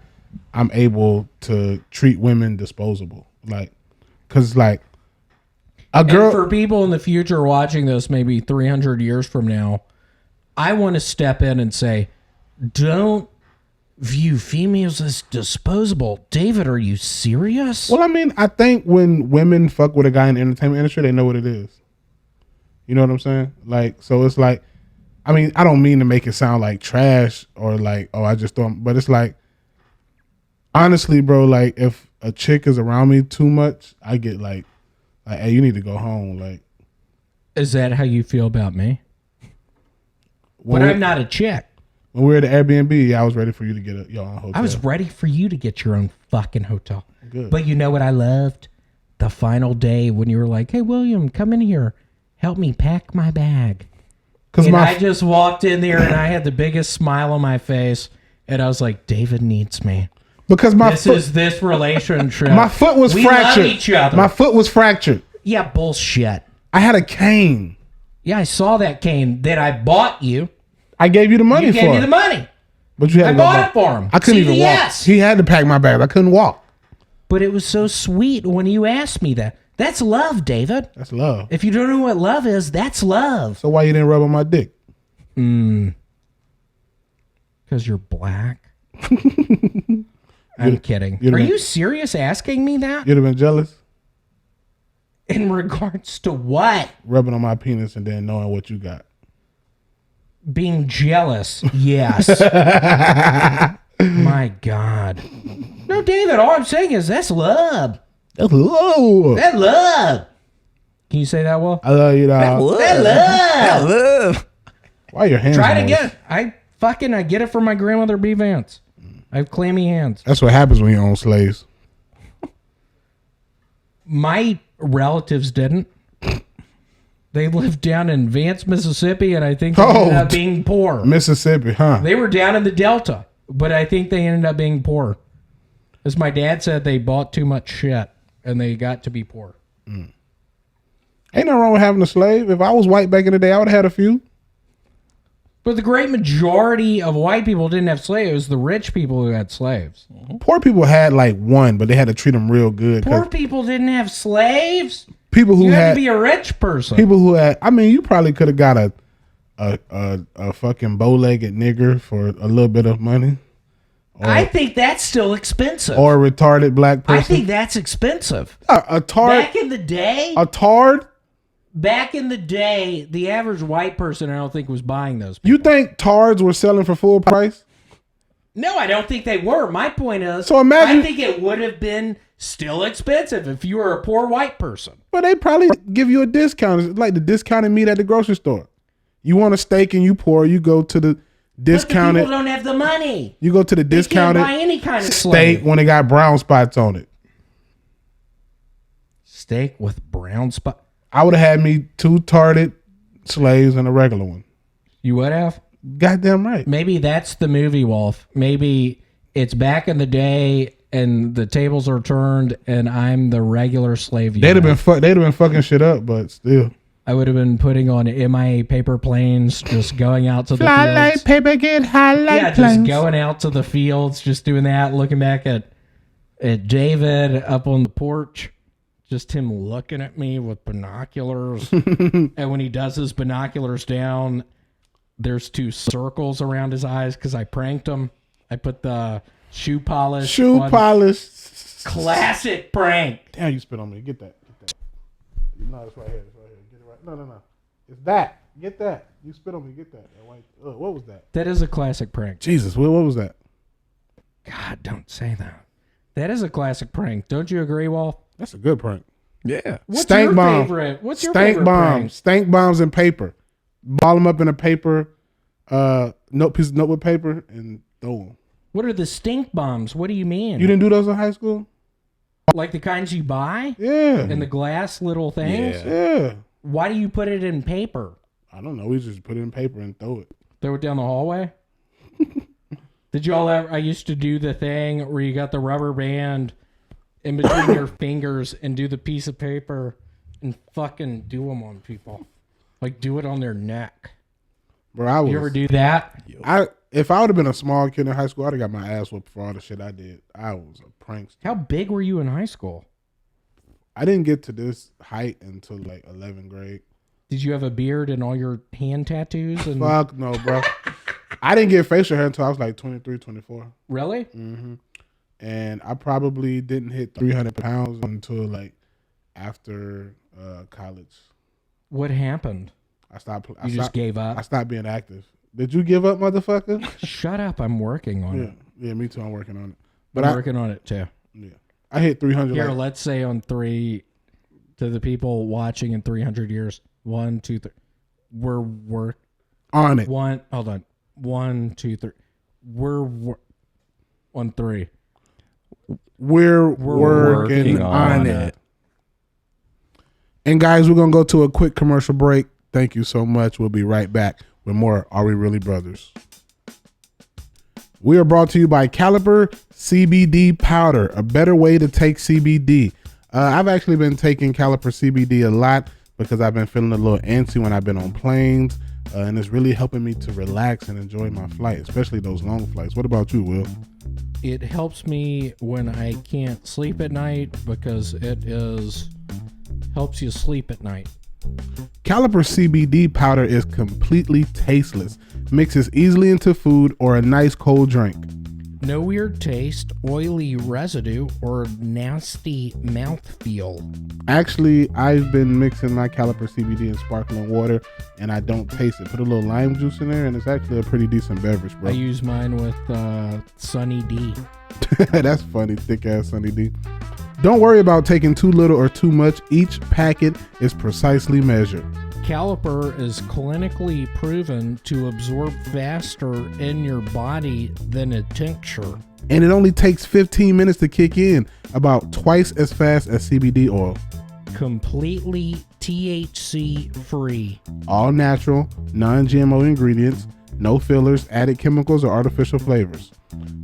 A: I'm able to treat women disposable. Like, cause like a girl.
B: And for people in the future watching this, maybe 300 years from now, I want to step in and say, don't view females as disposable. David, are you serious?
A: Well, I mean, I think when women fuck with a guy in the entertainment industry, they know what it is. You know what I'm saying? Like, so it's like, I mean, I don't mean to make it sound like trash or like, oh, I just don't, but it's like, honestly, bro, like if a chick is around me too much, I get like, hey, you need to go home. Like,
B: Is that how you feel about me?
A: when
B: But
A: we-
B: I'm not a chick.
A: when we were at the Airbnb, I was ready for you to get your own hotel.
B: I was ready for you to get your own fucking hotel.
A: Good.
B: But you know what I loved? The final day when you were like, hey, William, come in here. Help me pack my bag.
A: Because
B: And I just walked in there and I had the biggest smile on my face. And I was like, David needs me.
A: because my
B: This
A: foot,
B: is this relationship.
A: my foot was
B: we
A: fractured.
B: love each other.
A: My foot was fractured.
B: Yeah, bullshit.
A: I had a cane.
B: Yeah, I saw that cane that I bought you.
A: I gave you the money
B: You
A: for
B: gave me
A: it.
B: the money.
A: But you had
B: I
A: to go
B: bought
A: back.
B: it for him.
A: I couldn't even walk.
B: CVS.
A: He had to pack my bag. I couldn't walk.
B: But it was so sweet when you asked me that. That's love, David.
A: That's love.
B: If you don't know what love is, that's love.
A: So why you didn't rub on my dick?
B: Because you're black. I'm kidding.
A: you'd
B: Are
A: have been-
B: you serious asking me that?
A: You'd have been jealous
B: In regards to what?
A: rubbing on my penis and then knowing what you got.
B: Being jealous. Yes. My God. No, David, all I'm saying is that's love.
A: Hello.
B: That love. Can you say that well?
A: I love you, dog.
B: That love.
A: Why your hands?
B: Try it
A: moist?
B: again. I get it from my grandmother B. Vance. I have clammy hands.
A: That's what happens when you own slaves.
B: My relatives didn't. They lived down in Vance, Mississippi, and I think they ended up being poor.
A: Mississippi, huh?
B: They were down in the Delta, but I think they ended up being poor. As my dad said, they bought too much shit, and they got to be poor.
A: Ain't nothing wrong with having a slave. If I was white back in the day, I would have had a few.
B: But the great majority of white people didn't have slaves. It was the rich people who had slaves.
A: Poor people had like one, but they had to treat them real good. 'Cause
B: Poor people didn't have slaves.
A: people who
B: You had
A: had
B: to be a rich person.
A: people who had, I mean, you probably could have got a fucking bow-legged nigger for a little bit of money,
B: I think that's still expensive.
A: or a retarded black person.
B: I think that's expensive.
A: a tard,
B: Back in the day, the average white person, I don't think, was buying those.
A: You think tards were selling for full price?
B: No, I don't think they were. My point is,
A: So imagine-
B: I think it would have been still expensive if you were a poor white person.
A: Well, they probably give you a discount. It's like the discounted meat at the grocery store. You want a steak and you poor, you go to the
B: But the
A: discounted.
B: people don't have the money.
A: You go to the
B: They can't
A: discounted
B: buy any kind of
A: steak
B: slave.
A: when it got brown spots on it.
B: Steak with brown spot.
A: I would have had me 2 tarded slaves and a regular one.
B: You would have?
A: Goddamn right.
B: Maybe that's the movie, Wolf. Maybe it's back in the day and the tables are turned and I'm the regular slave.
A: They'd have been fucking shit up, but still.
B: I would have been putting on MIA paper planes, just going out to the
A: Fly
B: fields.
A: like paper, get high like
B: Yeah,
A: planes.
B: just going out to the fields, just doing that, looking back at David up on the porch, just him looking at me with binoculars. And when he does his binoculars down, there's 2 circles around his eyes because I pranked him. I put the shoe polish.
A: Shoe
B: on.
A: polish.
B: Classic prank.
A: Damn, you spit on me. Get that. No, it's right here. It's right here. Get it right. No. It's that. Get that. You spit on me. Get that. That white. What was that?
B: That is a classic prank.
A: Jesus, what was that?
B: God, don't say that. That is a classic prank. Don't you agree, Wolf?
A: That's a good prank.
C: Yeah.
B: What's
A: Stank
B: your
A: bomb.
B: favorite? What's your
A: Stank
B: favorite
A: bombs.
B: prank?
A: Stank bombs in paper. Ball them up in a paper Piece of notebook paper and throw them.
B: What are the stink bombs? What do you mean?
A: You didn't do those in high school?
B: Like the kinds you buy?
A: Yeah.
B: And the glass little things?
A: Yeah.
B: Why do you put it in paper?
A: I don't know. We just put it in paper and throw it.
B: Throw it down the hallway? Did y'all ever? I used to do the thing where you got the rubber band in between your fingers and do the piece of paper and fucking do them on people. Like do it on their neck.
A: Bro,
B: You ever do that?
A: If I would have been a small kid in high school, I'd have got my ass whooped for all the shit I did. I was a prankster.
B: How big were you in high school?
A: I didn't get to this height until like 11th grade.
B: Did you have a beard and all your hand tattoos? And
A: Fuck no, bro. I didn't get facial hair until I was like 23, 24.
B: Really?
A: Mm-hmm. And I probably didn't hit 300 pounds until like after college.
B: What happened?
A: I
B: Just gave up?
A: I stopped being active. Did you give up, motherfucker?
B: Shut up. I'm working on it.
A: Yeah, me too. I'm working on it. But
B: I'm working on it too.
A: Yeah, I hit 300.
B: Here, let's say on 3 to the people watching in 300 years. 1, 2, 3. We're
A: on it.
B: Hold on. 1, 2, 3. We're on 3.
A: We're working on it. And guys, we're gonna go to a quick commercial break. Thank you so much. We'll be right back with more Are We Really Brothers? We are brought to you by Caliper CBD Powder, a better way to take CBD. I've actually been taking Caliper CBD a lot because I've been feeling a little antsy when I've been on planes, and it's really helping me to relax and enjoy my flight, especially those long flights. What about you, Will?
B: It helps me when I can't sleep at night because helps you sleep at night.
A: Caliper CBD powder is completely tasteless, mixes easily into food or a nice cold drink.
B: No weird taste, oily residue, or nasty mouthfeel.
A: Actually, I've been mixing my Caliper CBD in sparkling water, and I don't taste it. Put a little lime juice in there, and it's actually a pretty decent beverage, bro.
B: I use mine with Sunny D.
A: That's funny, thick-ass Sunny D. Don't worry about taking too little or too much. Each packet is precisely measured.
B: Caliper is clinically proven to absorb faster in your body than a tincture.
A: And it only takes 15 minutes to kick in, about twice as fast as CBD oil.
B: Completely THC free.
A: All natural, non-GMO ingredients, no fillers, added chemicals, or artificial flavors.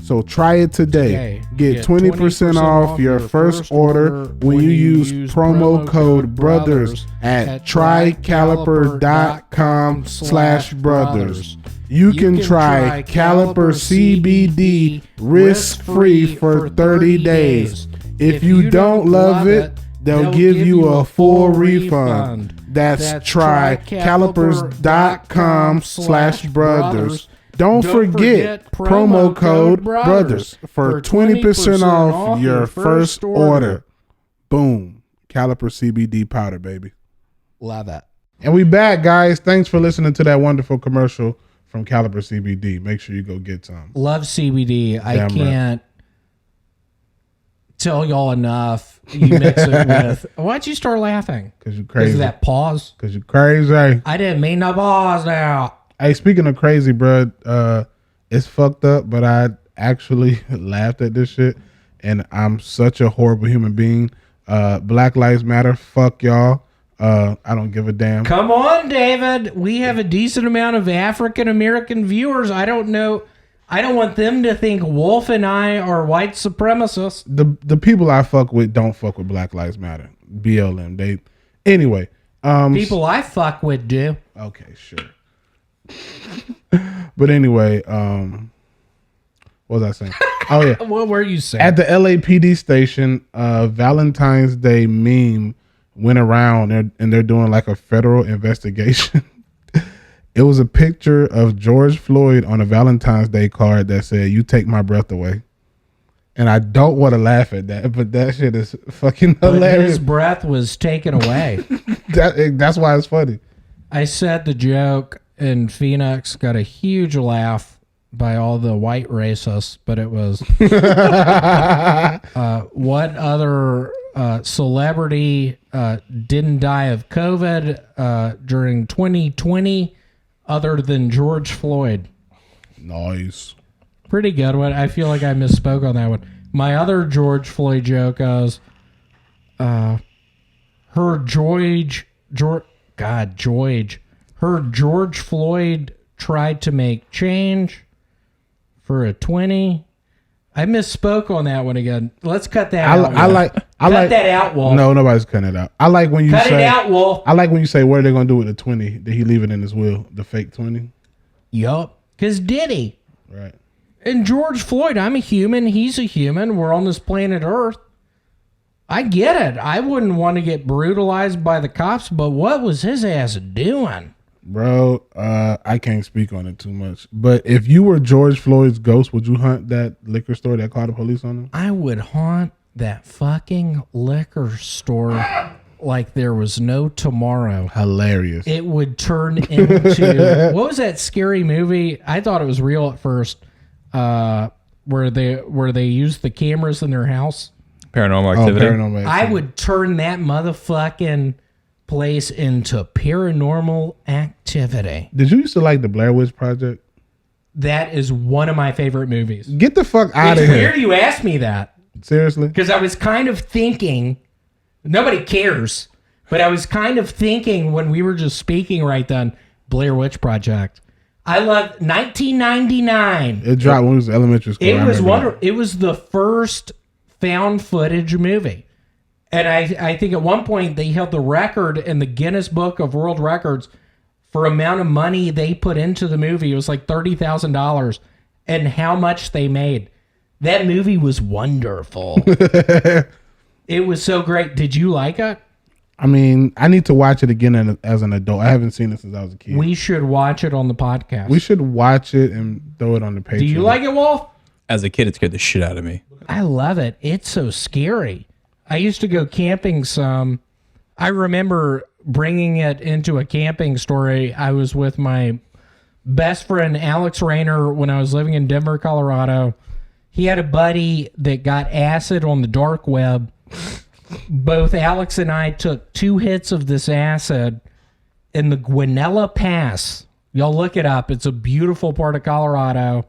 A: So try it today. Get 20% off your first order when you use promo code BROTHERS at trycaliper.com/brothers. You can try Caliper CBD risk-free for 30 days. If you don't love it, they'll give you a full refund. That's trycalipers.com/brothers. Don't forget promo code BROTHERS for 20% off your first order. Boom. Caliper CBD powder, baby.
B: Love it.
A: And we back, guys. Thanks for listening to that wonderful commercial from Caliper CBD. Make sure you go get some.
B: Love CBD. I
A: Damn
B: can't tell y'all enough. You mix it with... Why'd you start laughing?
A: Because you're crazy.
B: Because of that pause?
A: Because you're crazy.
B: I didn't mean to pause now.
A: Hey, speaking of crazy, bro, it's fucked up, but I actually laughed at this shit, and I'm such a horrible human being. Black Lives Matter, fuck y'all. I don't give a damn.
B: Come on, David. We have a decent amount of African American viewers. I don't know. I don't want them to think Wolf and I are white supremacists.
A: The people I fuck with don't fuck with Black Lives Matter. BLM. Anyway.
B: People I fuck with do.
A: Okay, sure. But anyway, what was I saying? Oh yeah.
B: What were you saying?
A: At the LAPD station, Valentine's Day meme went around and they're doing like a federal investigation. It was a picture of George Floyd on a Valentine's Day card that said, "You take my breath away." And I don't want to laugh at that, but that shit is fucking hilarious.
B: His breath was taken away.
A: That's why it's funny.
B: I said the joke, and Phoenix got a huge laugh by all the white racists, but it was what other celebrity didn't die of COVID during 2020? other than George Floyd?
A: Nice.
B: Pretty good one. I feel like I misspoke on that one. My other George Floyd joke is, her George Floyd tried to make change for a 20. I misspoke on that one again. Let's cut that out.
A: Cut
B: that out, Wolf.
A: No, nobody's cutting it out. I like when you
B: Cut
A: say
B: it out, Wolf.
A: I like when you say what are they gonna do with the 20? Did he leave it in his will? The fake 20?
B: Yup. Because did he?
A: Right.
B: And George Floyd, I'm a human. He's a human. We're on this planet Earth. I get it. I wouldn't want to get brutalized by the cops, but what was his ass doing?
A: Bro, I can't speak on it too much. But if you were George Floyd's ghost, would you hunt that liquor store that called the police on him?
B: I would haunt that fucking liquor store like there was no tomorrow.
A: Hilarious.
B: It would turn into... What was that scary movie? I thought it was real at first. Where they used the cameras in their house.
C: Paranormal Activity.
A: Paranormal Activity.
B: I would turn that motherfucking place into Paranormal Activity.
A: Did you used to like the Blair Witch Project?
B: That is one of my favorite movies.
A: Get the fuck out of
B: It's
A: here.
B: weird you asked me that.
A: Seriously?
B: Because I was kind of thinking, nobody cares, but I was kind of thinking when we were just speaking right then, Blair Witch Project. I love 1999.
A: It dropped when we was in elementary school.
B: It was wonderful. It was the first found footage movie. And I think at one point they held the record in the Guinness Book of World Records for amount of money they put into the movie. It was like $30,000 and how much they made. That movie was wonderful. It was so great. Did you like it?
A: I mean, I need to watch it again as an adult. I haven't seen it since I was a kid.
B: We should watch it on the podcast.
A: We should watch it and throw it on the Patreon.
B: Do you like it, Wolf?
C: As a kid, it scared the shit out of me.
B: I love it. It's so scary. I used to go camping some. I remember bringing it into a camping story. I was with my best friend, Alex Rayner, when I was living in Denver, Colorado. He had a buddy that got acid on the dark web. Both Alex and I took 2 hits of this acid in the Guanella Pass. Y'all look it up. It's a beautiful part of Colorado.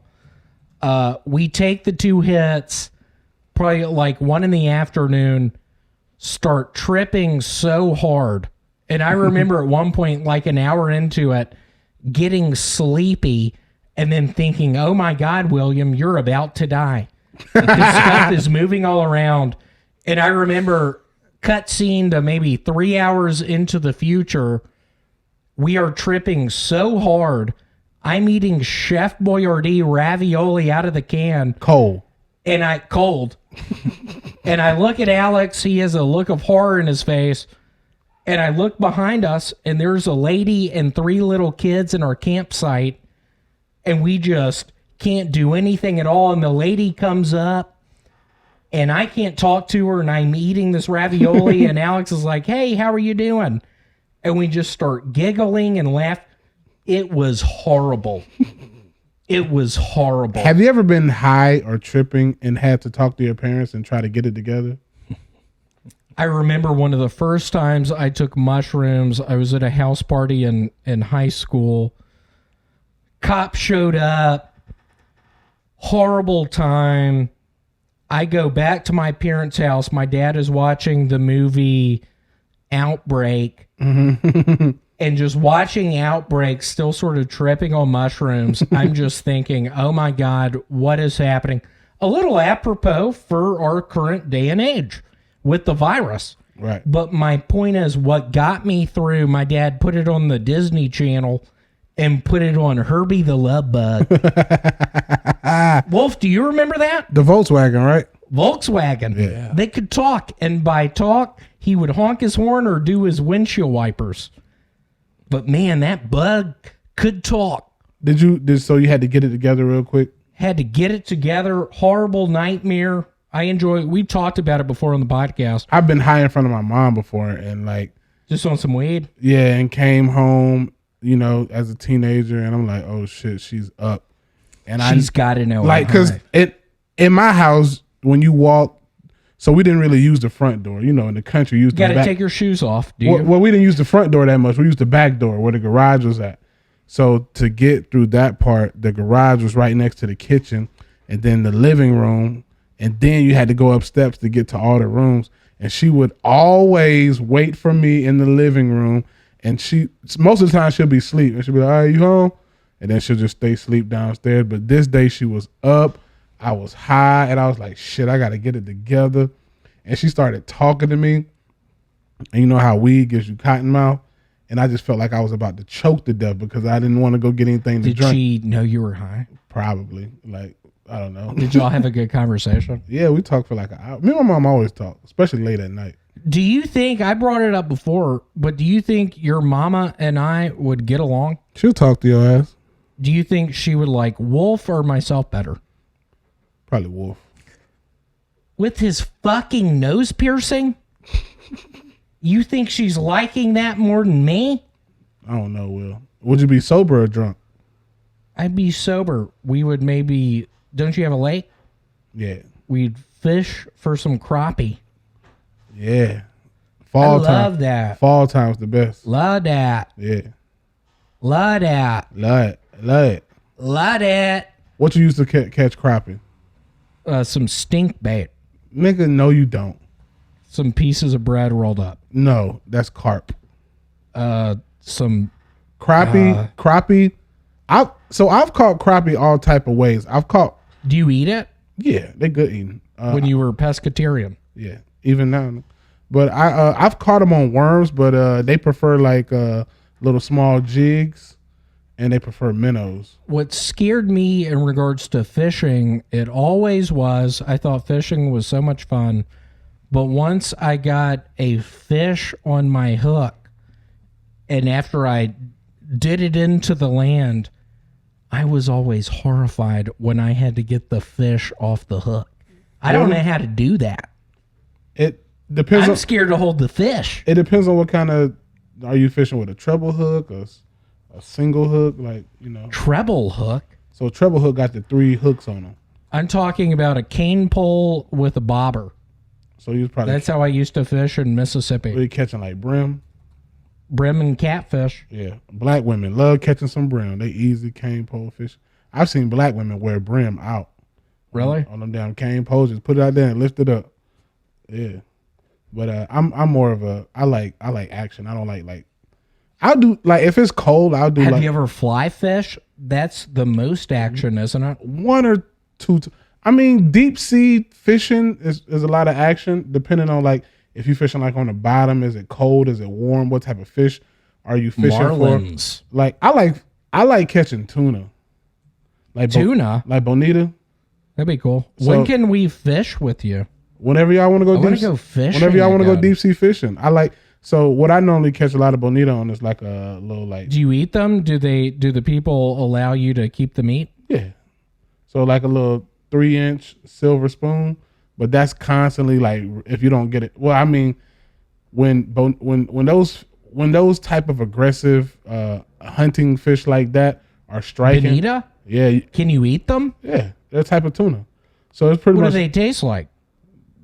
B: We take the 2 hits, probably like 1 in the afternoon, start tripping so hard. And I remember at one point, like an hour into it, getting sleepy and then thinking, oh my God, William, you're about to die. The stuff is moving all around. And I remember cutscene to maybe 3 hours into the future, we are tripping so hard. I'm eating Chef Boyardee ravioli out of the can.
A: Cold.
B: And and I look at Alex. He has a look of horror in his face. And I look behind us, and there's a lady and 3 little kids in our campsite. And we just can't do anything at all. And the lady comes up, and I can't talk to her, and I'm eating this ravioli, and Alex is like, hey, how are you doing? And we just start giggling and laugh. It was horrible. It was horrible.
A: Have you ever been high or tripping and had to talk to your parents and try to get it together?
B: I remember one of the first times I took mushrooms. I was at a house party in high school. Cop showed up. Horrible time. I go back to my parents' house. My dad is watching the movie Outbreak. And just watching Outbreak, still sort of tripping on mushrooms. I'm just thinking, oh my God, what is happening? A little apropos for our current day and age with the virus.
A: Right.
B: But my point is, what got me through, my dad put it on the Disney Channel and put it on Herbie the Love Bug. Wolf, do you remember that?
A: The Volkswagen, right?
B: Volkswagen.
A: Yeah.
B: They could talk, and by talk, he would honk his horn or do his windshield wipers. But man, that bug could talk.
A: So you had to get it together real quick?
B: Had to get it together. Horrible nightmare. I enjoy it. We've talked about it before on the podcast.
A: I've been high in front of my mom before and like...
B: Just on some weed?
A: Yeah, and came home, you know, as a teenager, and I'm like, oh shit, she's up. And
B: She's got to know.
A: Like, because in my house, when you walk... So we didn't really use the front door. You know, in the country, you used
B: got
A: the
B: to
A: back.
B: take your shoes off, do you?
A: Well, we didn't use the front door that much. We used the back door where the garage was at. So to get through that part, the garage was right next to the kitchen, and then the living room, and then you had to go up steps to get to all the rooms. And she would always wait for me in the living room, and she most of the time she'll be asleep, and she'll be like, "All right, you home?" And then she'll just stay asleep downstairs. But this day she was up, I was high, and I was like, "Shit, I gotta get it together." And she started talking to me, and you know how weed gives you cotton mouth. And I just felt like I was about to choke to death because I didn't want to go get anything to
B: Did
A: drink.
B: she know you were high?
A: Probably. Like, I don't know.
B: Did y'all have a good conversation?
A: Yeah, we talked for like an hour. Me and my mom always talk, especially late at night.
B: Do you think, I brought it up before, but do you think your mama and I would get along?
A: She'll talk to your ass.
B: Do you think she would like Wolf or myself better?
A: Probably Wolf.
B: With his fucking nose piercing? You think she's liking that more than me?
A: I don't know, Will. Would you be sober or drunk?
B: I'd be sober. We would maybe, don't you have a lake?
A: Yeah.
B: We'd fish for some crappie.
A: Yeah.
B: I
A: Fall time.
B: love that.
A: Fall time's the best.
B: Love that.
A: Yeah.
B: Love that.
A: Love it. Love it.
B: Love that.
A: What you used to catch crappie?
B: Some stink bait.
A: Nigga, no you don't.
B: Some pieces of bread rolled up.
A: No, that's carp.
B: Some
A: Crappie. I've caught crappie all type of ways. I've caught,
B: do you eat it
A: yeah, they good eating.
B: when you were pescatarian?
A: Yeah, even now. But I've caught them on worms, but they prefer like little small jigs, and they prefer minnows.
B: What scared me in regards to fishing, it always was, I thought fishing was so much fun, but once I got a fish on my hook, and after I did it into the land, I was always horrified when I had to get the fish off the hook. I don't know how to do that.
A: It depends.
B: I'm scared to hold the fish.
A: It depends on what kind of. Are you fishing with a treble hook or a single hook? Like, you know.
B: Treble hook?
A: So treble hook got the 3 hooks on them.
B: I'm talking about a cane pole with a bobber.
A: So you was probably
B: That's how I used to fish in Mississippi.
A: really catching like brim.
B: Brim and catfish.
A: Yeah, black women love catching some brim. They easy cane pole fish. I've seen black women wear brim out.
B: Really?
A: On them damn cane poles, just put it out there and lift it up. Yeah, but I'm more of a I like action. I don't like I'll do like if it's cold I'll do
B: Have
A: like
B: you ever fly fish? That's the most action, isn't it?
A: 1 or 2. I mean, deep sea fishing is a lot of action depending on like if you're fishing like on the bottom. Is it cold? Is it warm? What type of fish are you fishing
B: Marlins.
A: for? Like I like catching tuna. Like
B: Tuna?
A: like bonita.
B: That'd be cool.
A: So-
B: when can we fish with you?
A: Whenever y'all want to go,
B: I wanna go fishing
A: Whenever y'all want to go
B: again.
A: deep sea fishing, I like. So what I normally catch a lot of bonita on is like a little like
B: Do you eat them? Do the people allow you to keep the meat?
A: yeah, so like a little 3-inch silver spoon, but that's constantly like if you don't get it. Well, I mean, when those type of aggressive hunting fish like that are striking,
B: Bonita?
A: yeah,
B: Can you eat them?
A: yeah, that type of tuna. So it's pretty
B: What
A: much
B: do they taste like?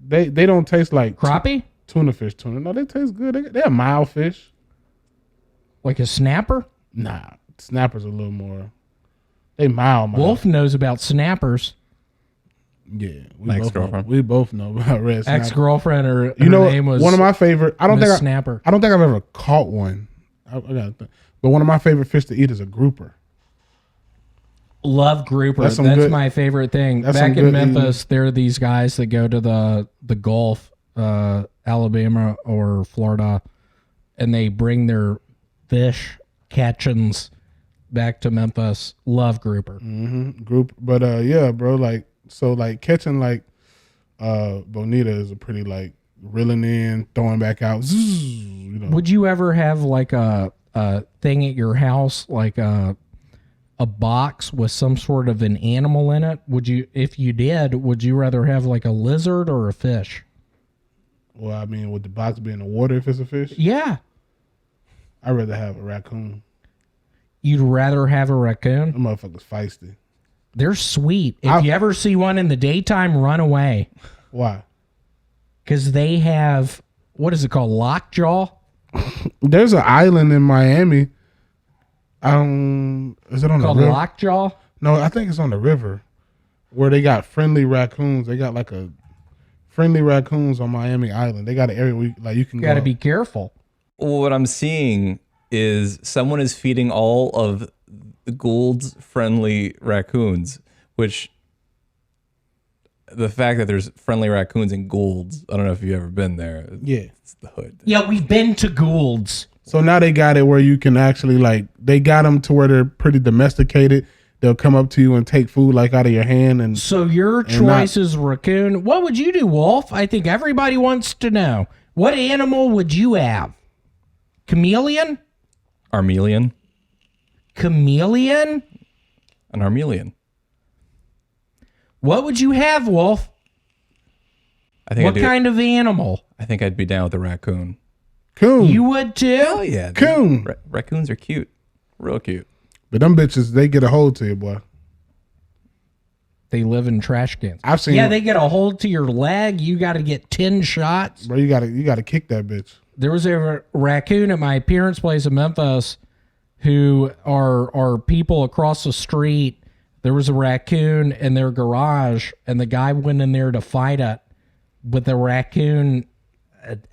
A: they don't taste like
B: Crappie?
A: tuna fish. No, they taste good. They're mild fish.
B: Like a snapper?
A: Nah, snappers a little more. They mild.
B: Wolf knows about snappers.
A: Yeah,
C: Ex-girlfriend.
A: we both know about red snapper.
B: Ex-girlfriend, or
A: You know,
B: her name was
A: one of my favorite. I don't
B: Miss
A: think
B: Snapper.
A: I don't think I've ever caught one. I gotta think. But one of my favorite fish to eat is a grouper.
B: Love grouper.
A: That's
B: That's,
A: some good-
B: my favorite thing.
A: that's
B: Back
A: some
B: in
A: good
B: Memphis, there are these guys that go to the Gulf, Alabama or Florida, and they bring their fish catchings back to Memphis. Love grouper.
A: Group, but yeah, bro. Like so, like catching like bonita is a pretty like reeling in, throwing back out. Zzz, you know.
B: Would you ever have like a thing at your house, like a box with some sort of an animal in it? Would you, if you did, would you rather have like a lizard or a fish?
A: Well, I mean, would the box be in the water if it's a fish?
B: Yeah.
A: I'd rather have a raccoon.
B: You'd rather have a raccoon?
A: Them motherfuckers feisty.
B: They're sweet. If you ever see one in the daytime, run away.
A: Why?
B: Because they have, what is it called, lockjaw?
A: There's an island in Miami Is it on
B: Called
A: the river?
B: Lockjaw?
A: No, I think it's on the river where they got friendly raccoons. They got like a friendly raccoons on Miami Island. They got an area where you can
B: Got to
A: go.
B: be careful.
C: Well, what I'm seeing is someone is feeding all of Gould's friendly raccoons, which the fact that there's friendly raccoons in Gould's, I don't know if you've ever been there.
A: Yeah.
C: It's the hood.
B: Yeah, we've been to Gould's.
A: So now they got it where you can actually they got them to where they're pretty domesticated. They'll come up to you and take food like out of your hand and
B: So your choice is raccoon. What would you do, Wolf? I think everybody wants to know. What animal would you have? Chameleon?
C: Armelian?
B: Chameleon?
C: An Armelian.
B: What would you have, Wolf?
C: I think
B: What kind of animal?
C: I think I'd be down with a raccoon.
A: coon.
B: You would too?
C: Oh yeah.
A: Coon.
C: Raccoons are cute. Real cute.
A: But them bitches, they get a hold to you, boy.
B: They live in trash cans.
A: I've seen.
B: Yeah, they get a hold to your leg. You got to get 10 shots.
A: Bro, you gotta kick that bitch.
B: There was a raccoon at my parents' place in Memphis who are people across the street. There was a raccoon in their garage, and the guy went in there to fight it with the raccoon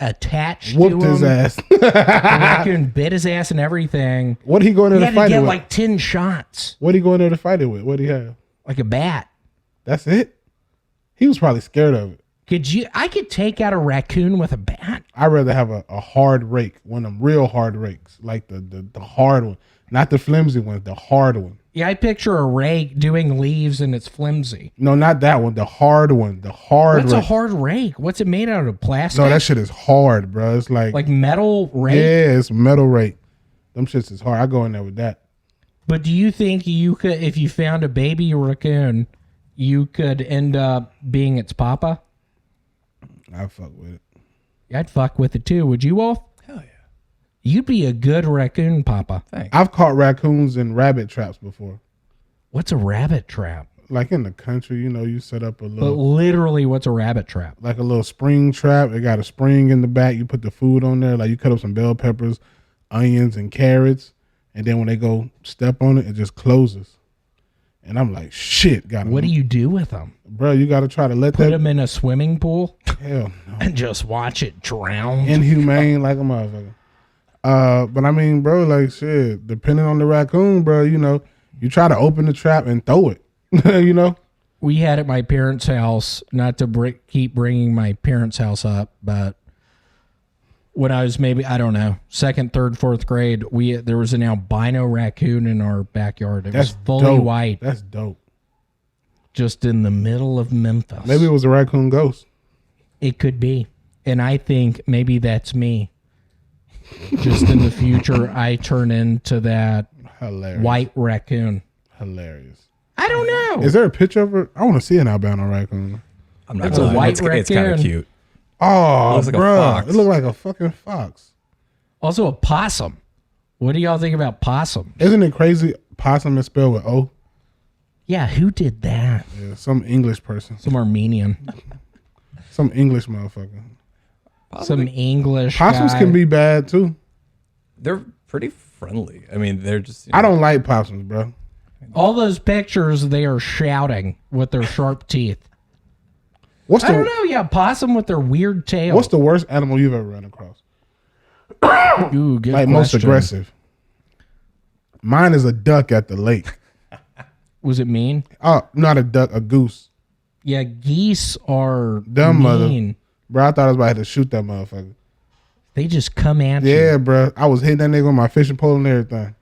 B: attached
A: Whooped
B: to him.
A: his ass.
B: The raccoon bit his ass and everything.
A: What he going there
B: He
A: to
B: had to
A: fight it
B: get
A: with?
B: like 10 shots,
A: What he going there to fight it with? What do he have?
B: like a bat.
A: That's it. He was probably scared of it.
B: I could take out a raccoon with a bat.
A: I'd rather have a hard rake, one of them real hard rakes, like the hard one, not the flimsy one, the hard one.
B: Yeah, I picture a rake doing leaves and it's flimsy.
A: No, not that one, the hard one, the hard
B: What's a
A: rake.
B: hard rake? What's it made out of? Plastic?
A: No, that shit is hard, bro. It's like
B: metal rake?
A: yeah, it's metal rake. Them shits is hard. I go in there with that.
B: But do you think you could, if you found a baby raccoon, you could end up being its papa?
A: I fuck with it.
B: I'd fuck with it too. Would you, Wolf?
C: Hell yeah.
B: You'd be a good raccoon papa.
C: Thanks.
A: I've caught raccoons in rabbit traps before.
B: What's a rabbit trap?
A: Like in the country, you set up a
B: But
A: little
B: literally, what's a rabbit trap?
A: like a little spring trap. It got a spring in the back. You put the food on there. Like you cut up some bell peppers, onions, and carrots. And then when they go step on it, it just closes. And I'm like, shit, got him.
B: What do you do with them?
A: Bro, you got to try to let
B: Put
A: that.
B: them in a swimming pool
A: Hell no.
B: and just watch it drown?
A: Inhumane like a motherfucker. But I mean, bro, like shit, depending on the raccoon, bro, you try to open the trap and throw it,
B: We had at my parents' house, not to keep bringing my parents' house up, but when I was maybe, I don't know, second, third, fourth grade, there was an albino raccoon in our backyard. It was fully
A: dope.
B: white,
A: That's dope.
B: just in the middle of Memphis.
A: Maybe it was a raccoon ghost.
B: It could be. And I think maybe that's me. Just in the future, I turn into that
A: Hilarious.
B: white raccoon.
A: Hilarious.
B: I don't know.
A: Is there a picture of it? I want to see an albino raccoon.
C: I'm not
B: That's
C: gonna
B: a
C: lie.
B: white
C: It's kind of
B: raccoon.
C: cute.
A: Oh,
C: looks like a
A: bro.
C: fox.
A: It looked like a fucking fox.
B: Also a possum. What do y'all think about possum?
A: Isn't it crazy? Possum is spelled with O.
B: Yeah, who did that?
A: Yeah, some English person.
B: Some Armenian.
A: Some English motherfucker.
B: Some English
A: Possums
B: guy.
A: can be bad too.
C: They're pretty friendly. I mean, they're just.
A: I don't like possums, bro.
B: All those pictures, they are shouting with their sharp teeth.
A: What's
B: I don't
A: the
B: know. Yeah, possum with their weird tail.
A: What's the worst animal you've ever run across?
B: Ooh, good
A: Like most
B: question.
A: aggressive. Mine is a duck at the lake.
B: Was it mean?
A: Oh, not a duck, a goose.
B: Yeah, geese are
A: Dumb mother.
B: mean.
A: Bro, I thought I was about to shoot that motherfucker.
B: They just come at you.
A: Yeah, bro. I was hitting that nigga with my fishing pole and everything.